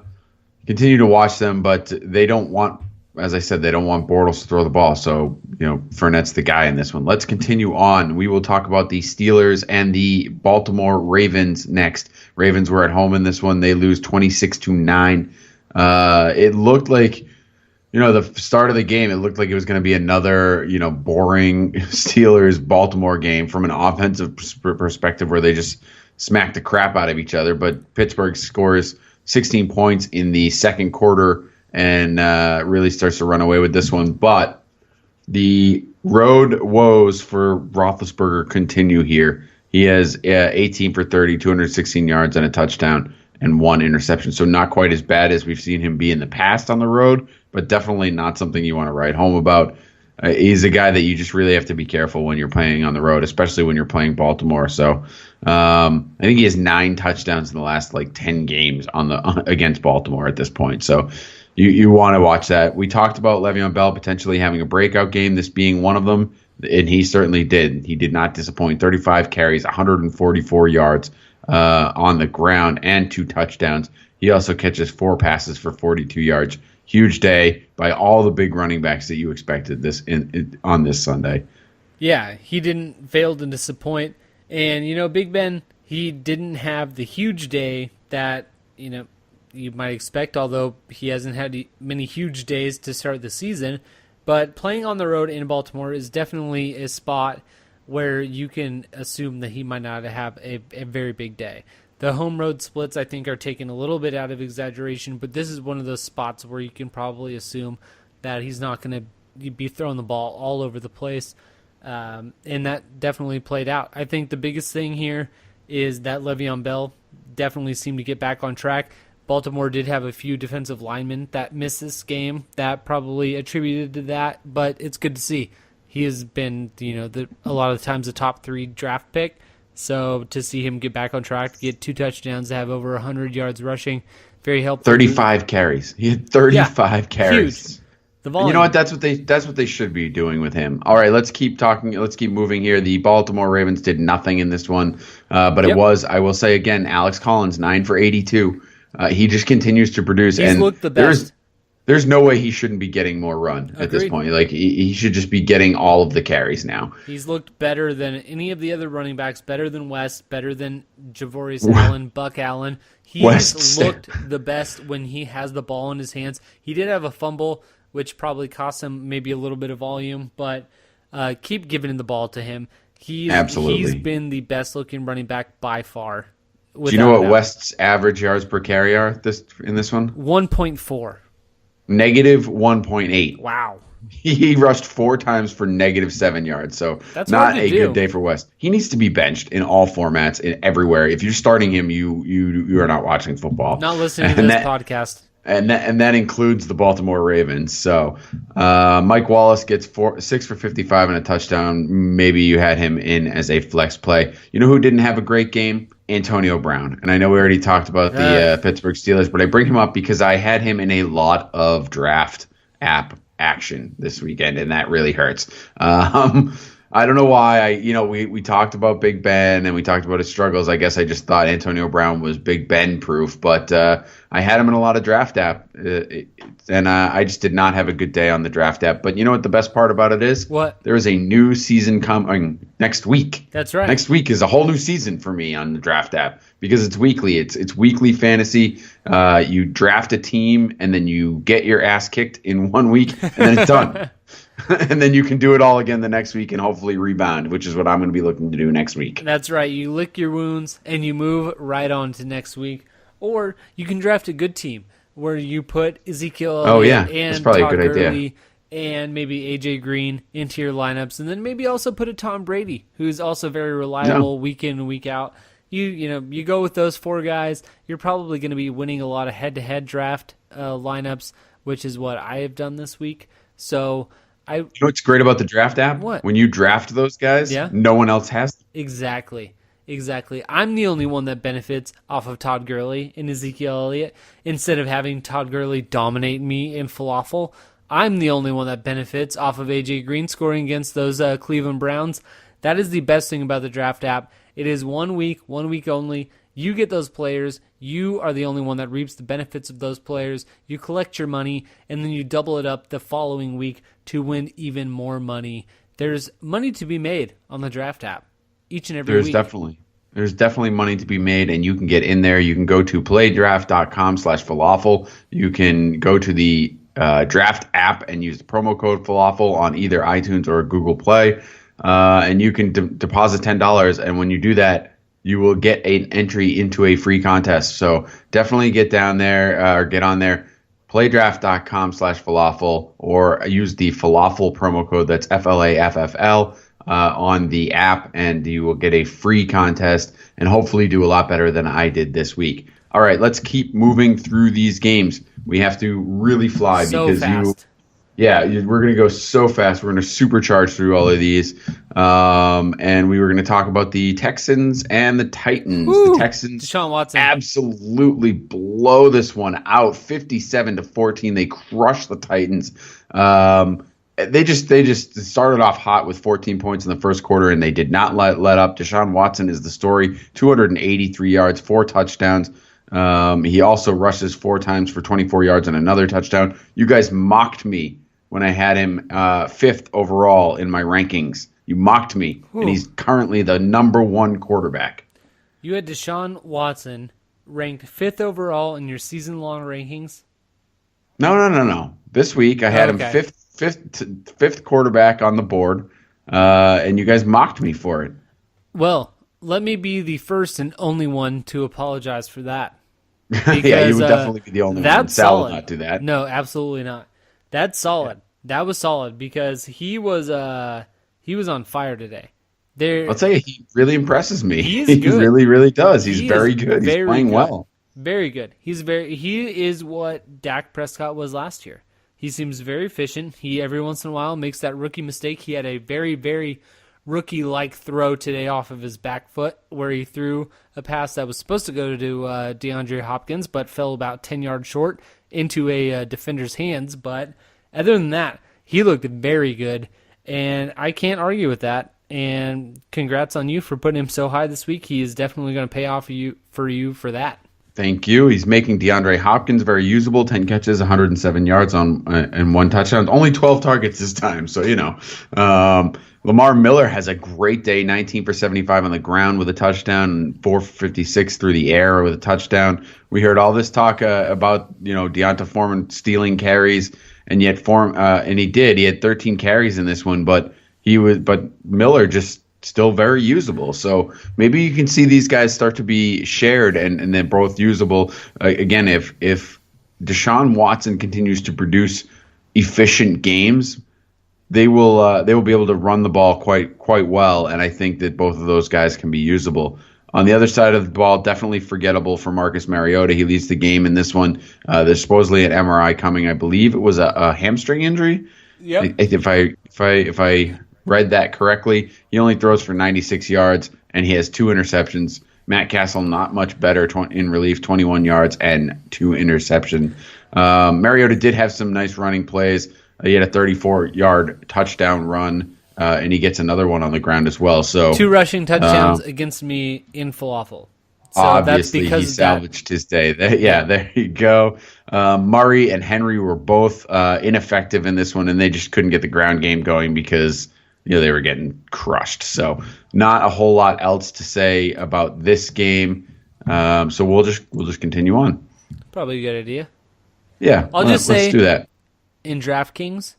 continue to watch them, but they don't want, as I said, they don't want Bortles to throw the ball. So, Fournette's the guy in this one. Let's continue on. We will talk about the Steelers and the Baltimore Ravens next. Ravens were at home in this one. They lose 26-9. It looked like, the start of the game, it looked like it was going to be another, boring Steelers-Baltimore game from an offensive perspective where they just smacked the crap out of each other. But Pittsburgh scores 16 points in the second quarter and really starts to run away with this one. But the road woes for Roethlisberger continue here. He has 18 for 30, 216 yards and a touchdown and one interception. So not quite as bad as we've seen him be in the past on the road, but definitely not something you want to write home about. He's a guy that you just really have to be careful when you're playing on the road, especially when you're playing Baltimore. So I think he has 9 touchdowns in the last 10 games against Baltimore at this point. So you want to watch that. We talked about Le'Veon Bell potentially having a breakout game, this being one of them, and he certainly did. He did not disappoint. 35 carries, 144 yards on the ground, and 2 touchdowns. He also catches 4 passes for 42 yards. Huge day by all the big running backs that you expected on this Sunday. Yeah, he didn't fail to disappoint. And, Big Ben, he didn't have the huge day that, you might expect, although he hasn't had many huge days to start the season. But playing on the road in Baltimore is definitely a spot where you can assume that he might not have a very big day. The home road splits, I think, are taken a little bit out of exaggeration, but this is one of those spots where you can probably assume that he's not going to be throwing the ball all over the place, and that definitely played out. I think the biggest thing here is that Le'Veon Bell definitely seemed to get back on track. Baltimore did have a few defensive linemen that missed this game that probably attributed to that, but it's good to see. He has been, a lot of the times a top 3 draft pick. So to see him get back on track, to get 2 touchdowns, to have over 100 yards rushing, very helpful. 35 carries. He had 35 carries. Huge. The volume. You know what? That's what they should be doing with him. All right, let's keep talking. Let's keep moving here. The Baltimore Ravens did nothing in this one, but it was, I will say again, Alex Collins 9 for 82. He just continues to produce. He's looked the best. There's no way he shouldn't be getting more run at this point. He should just be getting all of the carries now. He's looked better than any of the other running backs, better than West, better than Javorius Allen, Buck Allen. He's looked the best when he has the ball in his hands. He did have a fumble, which probably cost him maybe a little bit of volume, but keep giving the ball to him. Absolutely. He's been the best-looking running back by far. Do you know what West's average yards per carry are in this one? 1.4. Negative 1.8. Wow. He rushed 4 times for negative 7 yards. So that's not a good day for West. He needs to be benched in all formats, everywhere. If you're starting him, you are not watching football. Not listening to this podcast. And that includes the Baltimore Ravens. So Mike Wallace gets 6 for 55 and a touchdown. Maybe you had him in as a flex play. You know who didn't have a great game? Antonio Brown. And I know we already talked about the Pittsburgh Steelers, but I bring him up because I had him in a lot of draft app action this weekend, and that really hurts. I don't know why. We talked about Big Ben and we talked about his struggles. I guess I just thought Antonio Brown was Big Ben proof, but I had him in a lot of draft app, and I just did not have a good day on the draft app. But you know what the best part about it is? What? There is a new season coming next week. That's right. Next week is a whole new season for me on the draft app because it's weekly. It's weekly fantasy. You draft a team and then you get your ass kicked in 1 week and then it's done. And then you can do it all again the next week and hopefully rebound, which is what I'm going to be looking to do next week. That's right. You lick your wounds and you move right on to next week. Or you can draft a good team where you put Ezekiel Elliott and that's probably Todd a good idea. Gurley and maybe AJ Green into your lineups, and then maybe also put a Tom Brady, who's also very reliable week in and week out. You go with those 4 guys. You're probably going to be winning a lot of head-to-head draft lineups, which is what I have done this week. So You know what's great about the draft app? What? When you draft those guys, no one else has them. Exactly. I'm the only one that benefits off of Todd Gurley and Ezekiel Elliott. Instead of having Todd Gurley dominate me in falafel, I'm the only one that benefits off of AJ Green scoring against those Cleveland Browns. That is the best thing about the draft app. It is 1 week only. You get those players. You are the only one that reaps the benefits of those players. You collect your money, and then you double it up the following week to win even more money. There's money to be made on the draft app each and every week. There's definitely money to be made, and you can get in there. You can go to playdraft.com/falafel. You can go to the draft app and use the promo code falafel on either iTunes or Google Play, and you can deposit $10. And when you do that, you will get an entry into a free contest. So definitely get down there or get on there. Playdraft.com/falafel or use the falafel promo code. That's FLAFFL. On the app, and you will get a free contest and hopefully do a lot better than I did this week. All right, let's keep moving through these games. We have to really fly because fast. we're going to go so fast. We're going to supercharge through all of these. And we were going to talk about the Texans and the Titans. Woo! The Texans Deshaun Watson absolutely blow this one out, 57-14. They crushed the Titans. They just started off hot with 14 points in the first quarter, and they did not let up. Deshaun Watson is the story. 283 yards, 4 touchdowns. He also rushes 4 times for 24 yards and another touchdown. You guys mocked me when I had him 5th overall in my rankings. You mocked me, and he's currently the number 1 quarterback. You had Deshaun Watson ranked 5th overall in your season-long rankings? No. This week I had him fifth quarterback on the board, and you guys mocked me for it. Well, let me be the first and only one to apologize for that. Because, yeah, you would definitely be the only one. That's Sal solid. would not do that. No, absolutely not. That's solid. That was solid because he was on fire today. I'll tell you, he really impresses me. He is He good. really, really does. He's He very is good. He's very playing good. well. Very good. He is what Dak Prescott was last year. He seems very efficient. He every once in a while makes that rookie mistake. He had a very, very rookie-like throw today off of his back foot where he threw a pass that was supposed to go to DeAndre Hopkins but fell about 10 yards short into a defender's hands. But other than that, he looked very good, and I can't argue with that. And congrats on you for putting him so high this week. He is definitely going to pay off for you for that. Thank you. He's making DeAndre Hopkins very usable. 10 catches, 107 yards and 1 touchdown. Only 12 targets this time. So, Lamar Miller has a great day. 19 for 75 on the ground with a touchdown and 4 for 56 through the air with a touchdown. We heard all this talk about, Deonta Foreman stealing carries, and yet and he did. He had 13 carries in this one, but Miller just still very usable. So maybe you can see these guys start to be shared and they're both usable. Again, if Deshaun Watson continues to produce efficient games, they will be able to run the ball quite well, and I think that both of those guys can be usable. On the other side of the ball, definitely forgettable for Marcus Mariota. He leads the game in this one. There's supposedly an MRI coming. I believe it was a hamstring injury. Yep. If I read that correctly, he only throws for 96 yards, and he has 2 interceptions. Matt Castle not much better in relief, 21 yards and 2 interceptions. Mariota did have some nice running plays. He had a 34-yard touchdown run and he gets another one on the ground as well. So 2 rushing touchdowns against me in falafel. So obviously, that's because he salvaged his day. There you go. Murray and Henry were both ineffective in this one, and they just couldn't get the ground game going because they were getting crushed. So not a whole lot else to say about this game. So we'll just continue on. Probably a good idea. Yeah, Let's do that. In DraftKings,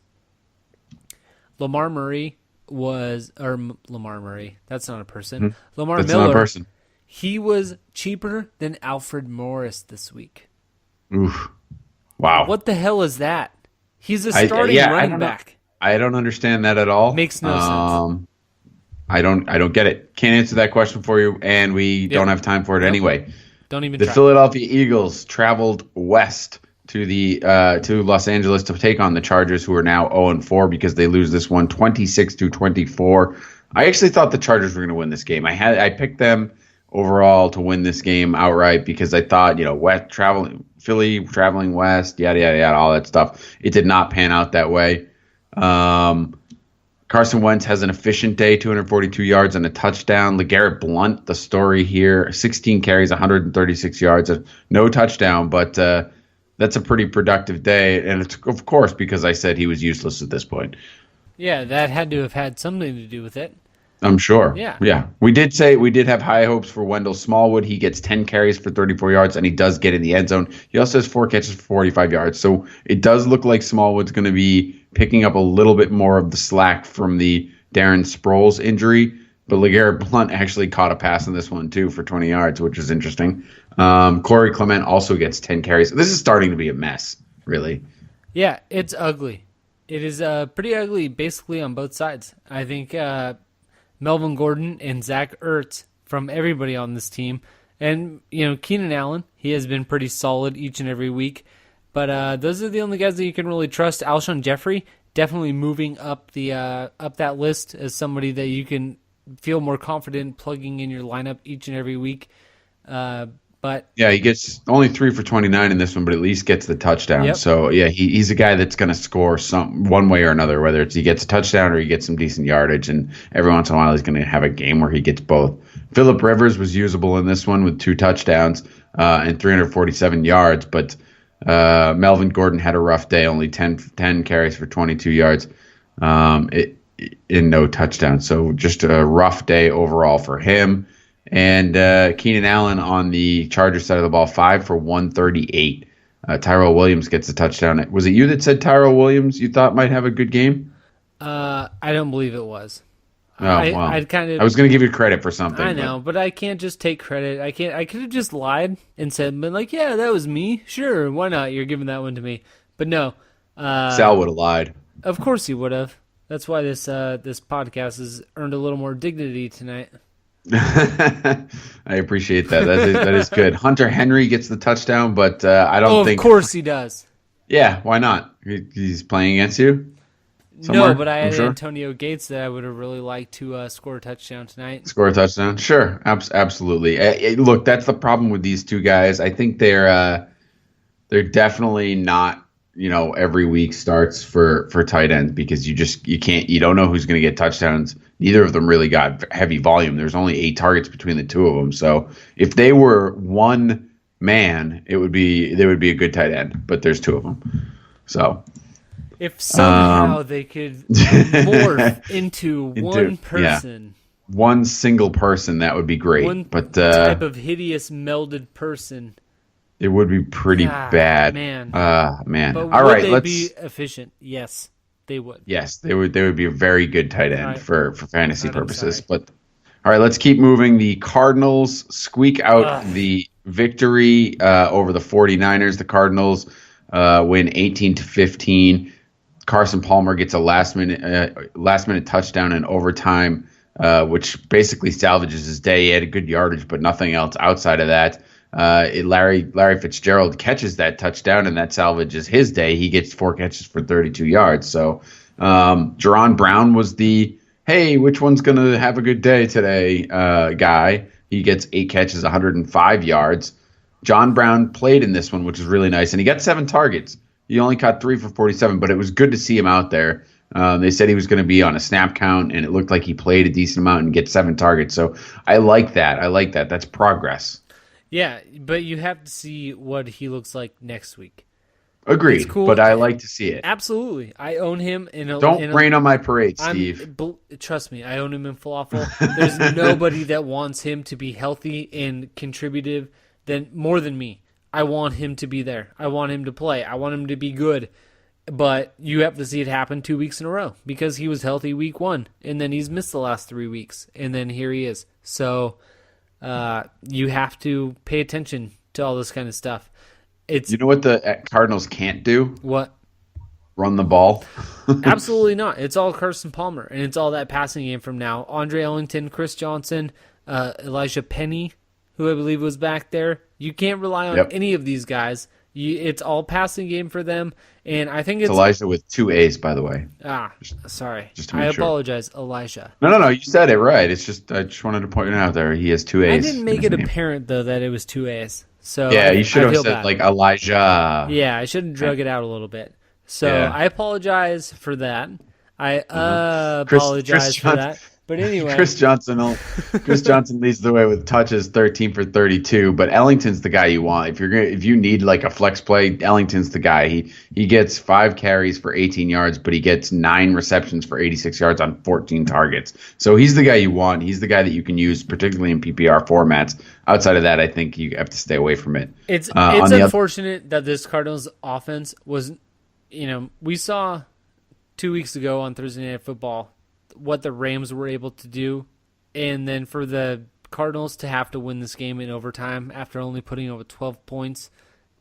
Lamar Murray, that's not a person. Lamar That's Miller, not a person. he was cheaper than Alfred Morris this week. Oof. Wow. What the hell is that? He's a starting running back. I don't understand that at all. Makes no sense. I don't get it. Can't answer that question for you, and we don't have time for it anyway. Don't even The try. Philadelphia Eagles traveled west to to Los Angeles to take on the Chargers, who are now 0-4 because they lose this one 26-24. I actually thought the Chargers were going to win this game. I picked them overall to win this game outright because I thought, Philly traveling west, yada yada yada, all that stuff. It did not pan out that way. Carson Wentz has an efficient day, 242 yards and a touchdown. LeGarrette Blount, the story here, 16 carries, 136 yards, no touchdown, but that's a pretty productive day. And it's, of course, because I said he was useless at this point. Yeah, that had to have had something to do with it. I'm sure. Yeah. We did have high hopes for Wendell Smallwood. He gets 10 carries for 34 yards, and he does get in the end zone. He also has 4 catches for 45 yards. So it does look like Smallwood's going to be picking up a little bit more of the slack from the Darren Sproles injury. But LeGarrette Blount actually caught a pass in this one, too, for 20 yards, which is interesting. Corey Clement also gets 10 carries. This is starting to be a mess, really. Yeah, it's ugly. It is pretty ugly basically on both sides. I think Melvin Gordon and Zach Ertz from everybody on this team. And, Keenan Allen, he has been pretty solid each and every week. But those are the only guys that you can really trust. Alshon Jeffrey, definitely moving up up that list as somebody that you can feel more confident plugging in your lineup each and every week. But yeah, he gets only 3 for 29 in this one, but at least gets the touchdown. Yep. So yeah, he's a guy that's going to score one way or another, whether it's he gets a touchdown or he gets some decent yardage, and every once in a while he's going to have a game where he gets both. Phillip Rivers was usable in this one with 2 touchdowns and 347 yards, but Melvin Gordon had a rough day, only 10 carries for 22 yards, in no touchdowns. So just a rough day overall for him. And Keenan Allen on the Chargers side of the ball, 5 for 138. Tyrell Williams gets a touchdown. Was it you that said Tyrell Williams you thought might have a good game? I don't believe it was. Oh, wow. I was going to give you credit for something. I know, but I can't just take credit. I could have just lied and said, but like, yeah, that was me. Sure, why not? You're giving that one to me. But no. Sal would have lied. Of course he would have. That's why this podcast has earned a little more dignity tonight. I appreciate that. That is good. Hunter Henry gets the touchdown, but I don't think. Of course he does. Yeah, why not? He's playing against you. No, but I had Antonio Gates that I would have really liked to score a touchdown tonight. Score a touchdown? Sure, absolutely. Look, that's the problem with these two guys. I think they're definitely not every week starts for tight ends because you don't know who's going to get touchdowns. Neither of them really got heavy volume. There's only 8 targets between the two of them. So if they were one man, they would be a good tight end. But there's 2 of them. So if somehow they could morph into one person, one single person, that would be great. One but type of hideous melded person. It would be pretty bad. Man. Man. But all right, would they be efficient? Yes, they would. Yes, they would be a very good tight end for fantasy purposes. But all right, let's keep moving. The Cardinals squeak out the victory over the 49ers. The Cardinals win 18-15. Carson Palmer gets a last minute touchdown in overtime, which basically salvages his day. He had a good yardage, but nothing else outside of that. Larry Fitzgerald catches that touchdown, and that salvages his day. He gets 4 catches for 32 yards. So Jerron Brown was the, hey, which one's going to have a good day today guy. He gets 8 catches, 105 yards. John Brown played in this one, which is really nice, and he got 7 targets. He only caught 3 for 47, but it was good to see him out there. They said he was going to be on a snap count, and it looked like he played a decent amount and get 7 targets. So I like that. That's progress. Yeah, but you have to see what he looks like next week. Agreed, It's cool. but I like to see it. Absolutely. I own him Don't rain on my parade, Steve. Trust me, I own him in falafel. There's nobody that wants him to be healthy and contributive more than me. I want him to be there. I want him to play. I want him to be good. But you have to see it happen 2 weeks in a row because he was healthy week 1, and then he's missed the last 3 weeks, and then here he is. So you have to pay attention to all this kind of stuff. You know what the Cardinals can't do? What? Run the ball. Absolutely not. It's all Carson Palmer, and it's all that passing game from now. Andre Ellington, Chris Johnson, Elijah Penny, who I believe was back there. You can't rely on any of these guys. It's all passing game for them, and I think it's Elijah with 2 A's, by the way. Sorry. Just to I make sure. apologize, Elijah. No. You said it right. It's just I just wanted to point it out there. He has 2 A's. I didn't make it apparent though that it was 2 A's. So yeah, you should have said bad. like Elijah. Yeah, I should have drug it out a little bit. So I apologize for that. I apologize for that. But anyway, Chris Johnson leads the way with touches, 13 for 32. But Ellington's the guy you want if you need like a flex play. Ellington's the guy. He gets 5 carries for 18 yards, but he gets 9 receptions for 86 yards on 14 targets. So he's the guy you want. He's the guy that you can use, particularly in PPR formats. Outside of that, I think you have to stay away from it. It's unfortunate that this Cardinals offense was, we saw 2 weeks ago on Thursday Night Football what the Rams were able to do, and then for the Cardinals to have to win this game in overtime after only putting over 12 points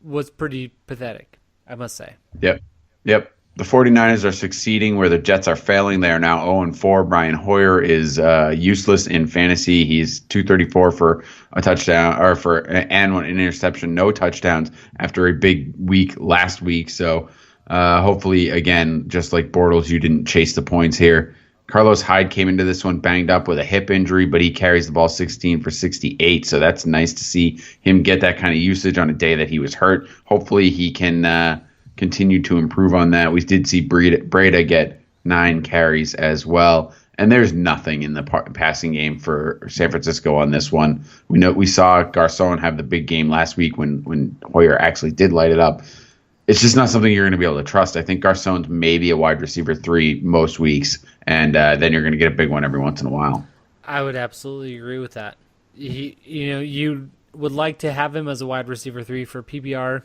was pretty pathetic, I must say. Yep. The 49ers are succeeding where the Jets are failing. They are now 0-4. Brian Hoyer is useless in fantasy. He's 234 for a touchdown and an interception, no touchdowns after a big week last week. So hopefully, again, just like Bortles, you didn't chase the points here. Carlos Hyde came into this one banged up with a hip injury, but he carries the ball 16 for 68. So that's nice to see him get that kind of usage on a day that he was hurt. Hopefully he can continue to improve on that. We did see Breda get 9 carries as well. And there's nothing in the passing game for San Francisco on this one. We saw Garcon have the big game last week when Hoyer actually did light it up. It's just not something you're going to be able to trust. I think Garcon's maybe a wide receiver 3 most weeks, and then you're going to get a big one every once in a while. I would absolutely agree with that. You would like to have him as a wide receiver 3 for PPR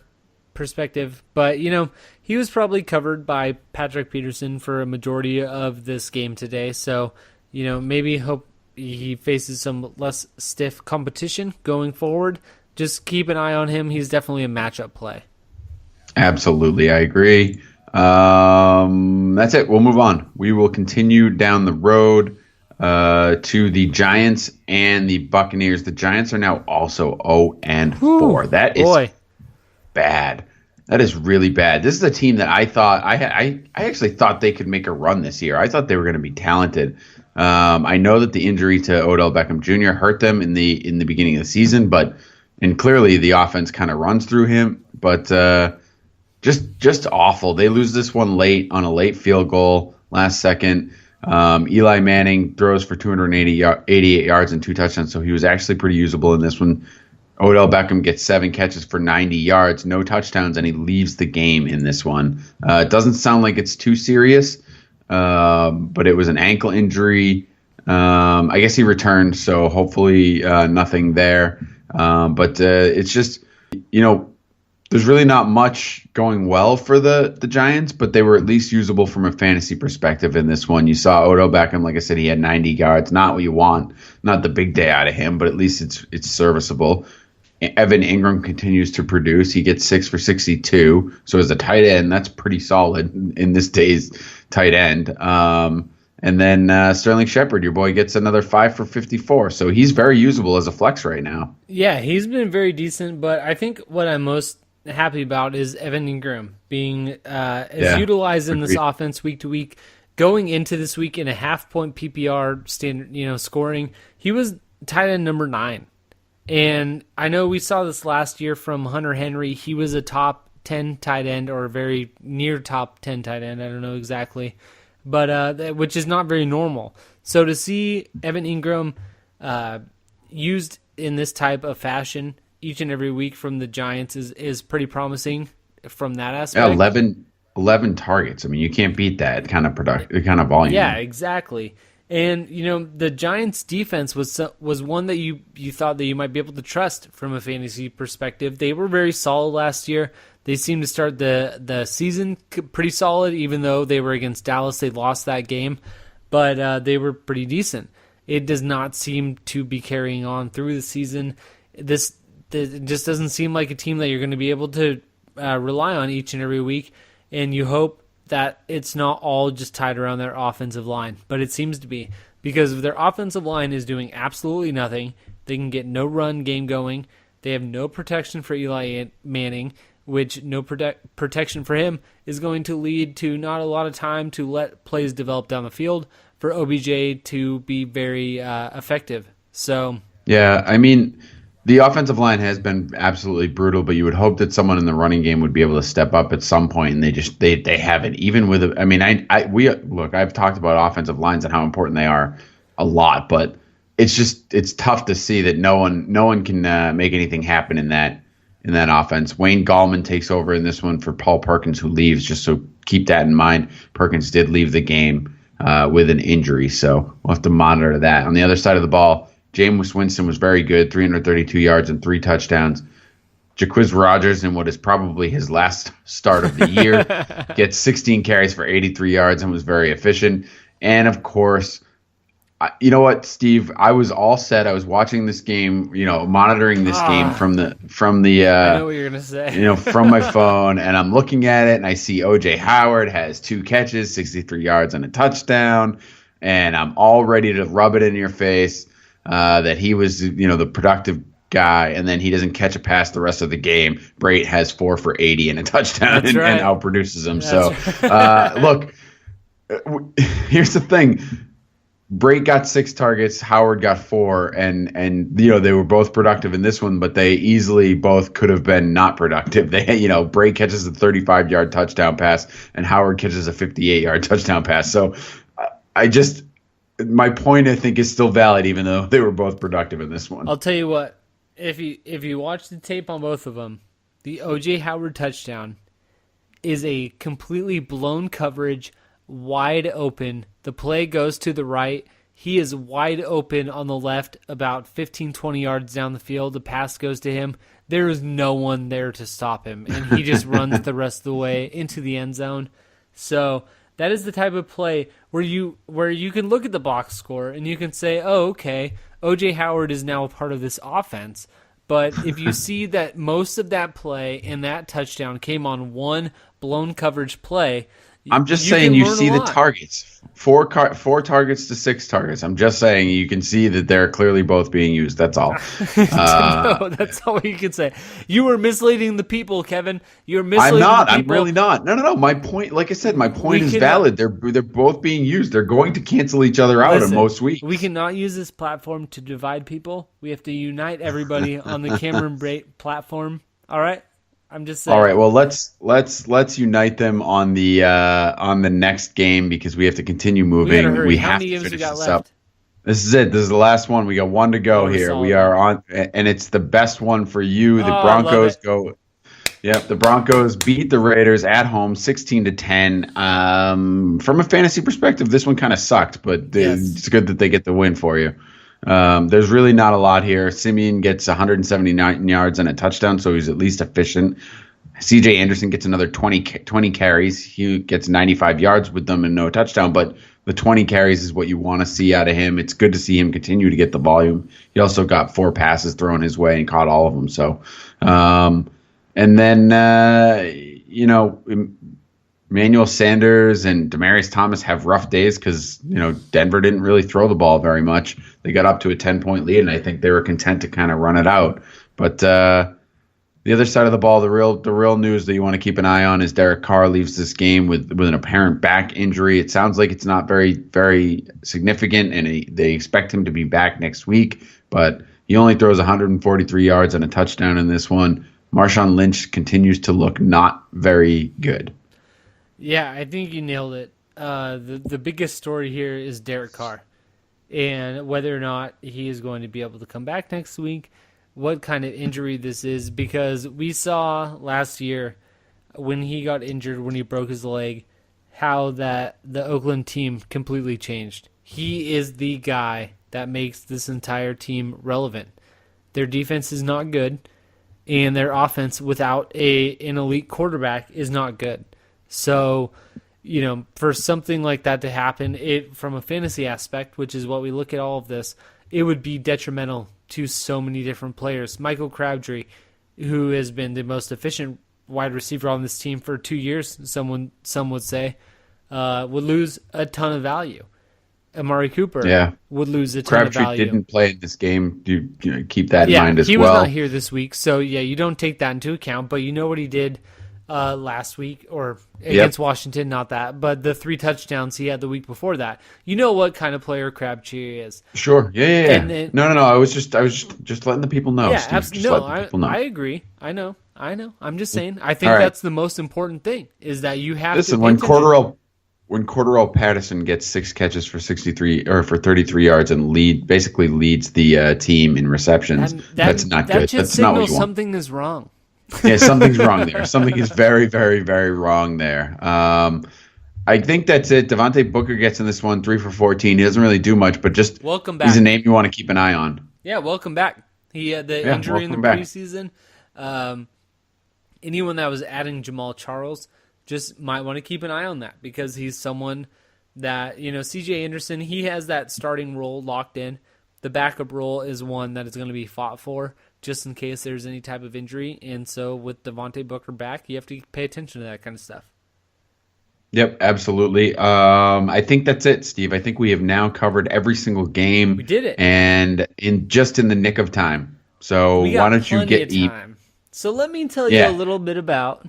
perspective, but he was probably covered by Patrick Peterson for a majority of this game today. So maybe hope he faces some less stiff competition going forward. Just keep an eye on him. He's definitely a matchup play. Absolutely, I agree. That's it. We'll move on. We will continue down the road to the Giants and the Buccaneers. The Giants are now also 0-4. That is bad. That is really bad. This is a team that I thought I actually thought they could make a run this year. I thought they were going to be talented. I know that the injury to Odell Beckham Jr. hurt them in the beginning of the season, and clearly the offense kind of runs through him, but. Just awful. They lose this one late on a late field goal, last second. Eli Manning throws for 288 yards and 2 touchdowns, so he was actually pretty usable in this one. Odell Beckham gets 7 catches for 90 yards, no touchdowns, and he leaves the game in this one. It doesn't sound like it's too serious, but it was an ankle injury. I guess he returned, so hopefully nothing there. But it's just, there's really not much going well for the Giants, but they were at least usable from a fantasy perspective in this one. You saw Odell Beckham, like I said, he had 90 yards. Not what you want, not the big day out of him, but at least it's serviceable. Evan Ingram continues to produce. He gets 6 for 62. So as a tight end, that's pretty solid in this day's tight end. And then Sterling Shepard, your boy, gets another 5 for 54. So he's very usable as a flex right now. Yeah, he's been very decent, but I think what I'm most happy about is Evan Ingram being utilized in this offense week to week. Going into this week in a half-point PPR standard, scoring, he was tight end number 9. And I know we saw this last year from Hunter Henry. He was a top 10 tight end or very near top 10 tight end. I don't know exactly, but which is not very normal. So to see Evan Ingram used in this type of fashion each and every week from the Giants is pretty promising from that aspect. Yeah, 11 targets. I mean, you can't beat that kind of kind of volume. Yeah, exactly. And the Giants' defense was one that you thought that you might be able to trust from a fantasy perspective. They were very solid last year. They seemed to start the season pretty solid, even though they were against Dallas. They lost that game, but they were pretty decent. It does not seem to be carrying on through the season. It just doesn't seem like a team that you're going to be able to rely on each and every week, and you hope that it's not all just tied around their offensive line, but it seems to be, because if their offensive line is doing absolutely nothing, they can get no run game going. They have no protection for Eli Manning, which no protection for him is going to lead to not a lot of time to let plays develop down the field for OBJ to be very effective. So yeah, I mean, the offensive line has been absolutely brutal, but you would hope that someone in the running game would be able to step up at some point, and they haven't. Even with, I mean, I've talked about offensive lines and how important they are a lot, but it's tough to see that no one can make anything happen in that offense. Wayne Gallman takes over in this one for Paul Perkins, who leaves. Just so keep that in mind. Perkins did leave the game with an injury, so we'll have to monitor that. On the other side of the ball, Jameis Winston was very good, 332 yards and 3 touchdowns. Jaquiz Rodgers, in what is probably his last start of the year, gets 16 carries for 83 yards and was very efficient. And, of course, you know what, Steve? I was all set. I was watching this game, monitoring this game from the I know what you're gonna say. from my phone, and I'm looking at it, and I see O.J. Howard has 2 catches, 63 yards, and a touchdown, and I'm all ready to rub it in your face that he was, the productive guy, and then he doesn't catch a pass the rest of the game. Brait has 4 for 80 and a touchdown and outproduces him. Look, here's the thing. Brait got 6 targets, Howard got 4, and they were both productive in this one, but they easily both could have been not productive. Brait catches a 35-yard touchdown pass, and Howard catches a 58-yard touchdown pass. So my point, I think, is still valid, even though they were both productive in this one. I'll tell you what, if you watch the tape on both of them, the O.J. Howard touchdown is a completely blown coverage, wide open. The play goes to the right. He is wide open on the left, about 15, 20 yards down the field. The pass goes to him. There is no one there to stop him, and he just runs the rest of the way into the end zone. So that is the type of play where you can look at the box score and you can say, oh, okay, O.J. Howard is now a part of this offense. But if you see that most of that play and that touchdown came on one blown coverage play, I'm just saying you see the targets. 4 targets to 6 targets. I'm just saying you can see that they're clearly both being used. That's all. No, that's all you can say. You were misleading the people, Kevin. You're misleading the people. I'm really not. No. My point, like I said, my point is valid. They're both being used. They're going to cancel each other out in most weeks. We cannot use this platform to divide people. We have to unite everybody on the Cameron Brait platform. All right? I'm just saying. All right, well let's unite them on the next game, because we have to continue moving. We have to finish this up. This is it. This is the last one. We got one to go here. We are on, and it's the best one for you. The Broncos go. Yep, the Broncos beat the Raiders at home 16-10. From a fantasy perspective, this one kind of sucked, but it's good that they get the win for you. There's really not a lot here. Simeon gets 179 yards and a touchdown, so he's at least efficient. CJ Anderson gets another 20 carries. He gets 95 yards with them and no touchdown, but the 20 carries is what you want to see out of him. It's good to see him continue to get the volume. He also got 4 passes thrown his way and caught all of them. So, and then, Emmanuel Sanders and Demaryius Thomas have rough days because, Denver didn't really throw the ball very much. They got up to a 10-point lead, and I think they were content to kind of run it out. But the other side of the ball, the real news that you want to keep an eye on is Derek Carr leaves this game with an apparent back injury. It sounds like it's not very, very significant, and they expect him to be back next week. But he only throws 143 yards and a touchdown in this one. Marshawn Lynch continues to look not very good. Yeah, I think you nailed it. The biggest story here is Derek Carr and whether or not he is going to be able to come back next week, what kind of injury this is, because we saw last year when he got injured, when he broke his leg, how that the Oakland team completely changed. He is the guy that makes this entire team relevant. Their defense is not good, and their offense without an elite quarterback is not good. So, for something like that to happen, from a fantasy aspect, which is what we look at all of this, it would be detrimental to so many different players. Michael Crabtree, who has been the most efficient wide receiver on this team for 2 years, some would say, would lose a ton of value. Amari Cooper would lose a ton of value. Crabtree didn't play in this game. Do you keep that in mind as well? He was not here this week, so you don't take that into account. But you know what he did last week, or against Washington, not that, but the 3 touchdowns he had the week before that. You know what kind of player Crabtree is. Sure. Yeah. No. I was just letting the people know. Yeah, absolutely. I agree. I know. I'm just saying. I think that's the most important thing is that you have to pay attention. When Cordarrelle Patterson gets 6 catches for 33 yards and basically leads the team in receptions, that's not good. That's not what you want. Something is wrong. Yeah, something's wrong there. Something is very, very, very wrong there. I think that's it. Devontae Booker gets in this one, 3 for 14. He doesn't really do much, but just welcome back. He's a name you want to keep an eye on. Yeah, welcome back. He had the injury in the preseason. Anyone that was adding Jamal Charles just might want to keep an eye on that, because he's someone that, CJ Anderson, he has that starting role locked in. The backup role is one that is going to be fought for just in case there's any type of injury. And so with Devontae Booker back, you have to pay attention to that kind of stuff. Yep, absolutely. I think that's it, Steve. I think we have now covered every single game. We did it. And in the nick of time. So why don't you get time. So let me tell you a little bit about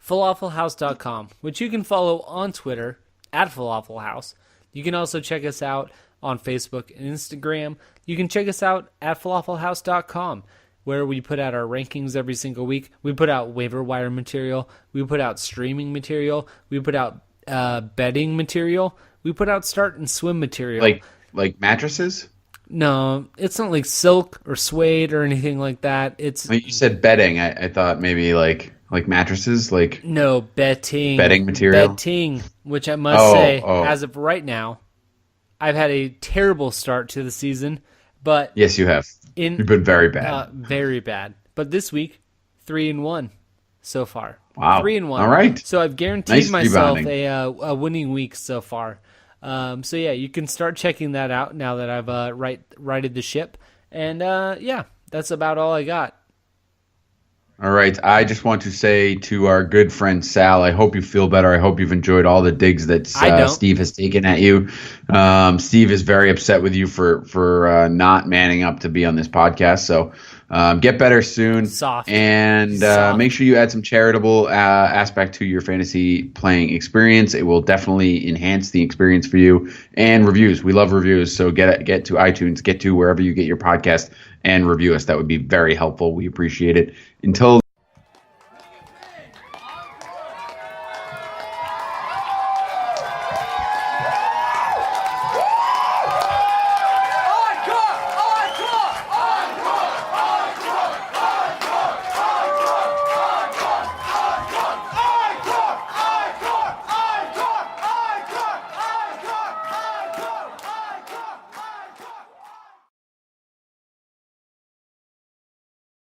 falafelhouse.com, which you can follow on Twitter at falafelhouse. You can also check us out on Facebook and Instagram. You can check us out at falafelhouse.com, where we put out our rankings every single week. We put out waiver wire material. We put out streaming material. We put out betting material. We put out start and swim material. Like mattresses? No, it's not like silk or suede or anything like that. It's you said bedding. I thought maybe like mattresses, no, betting material. Betting, which I must say, as of right now, I've had a terrible start to the season. But yes, you have. You've been very bad. Very bad. But this week, 3-1 so far. Wow. 3-1. All right. So I've guaranteed myself a winning week so far. So you can start checking that out now that I've righted the ship. And that's about all I got. All right. I just want to say to our good friend Sal, I hope you feel better. I hope you've enjoyed all the digs that Steve has taken at you. Steve is very upset with you for not manning up to be on this podcast. So get better soon. Soft. And make sure you add some charitable aspect to your fantasy playing experience. It will definitely enhance the experience for you. And reviews. We love reviews. So get to iTunes, get to wherever you get your podcast, and review us. That would be very helpful. We appreciate it. Until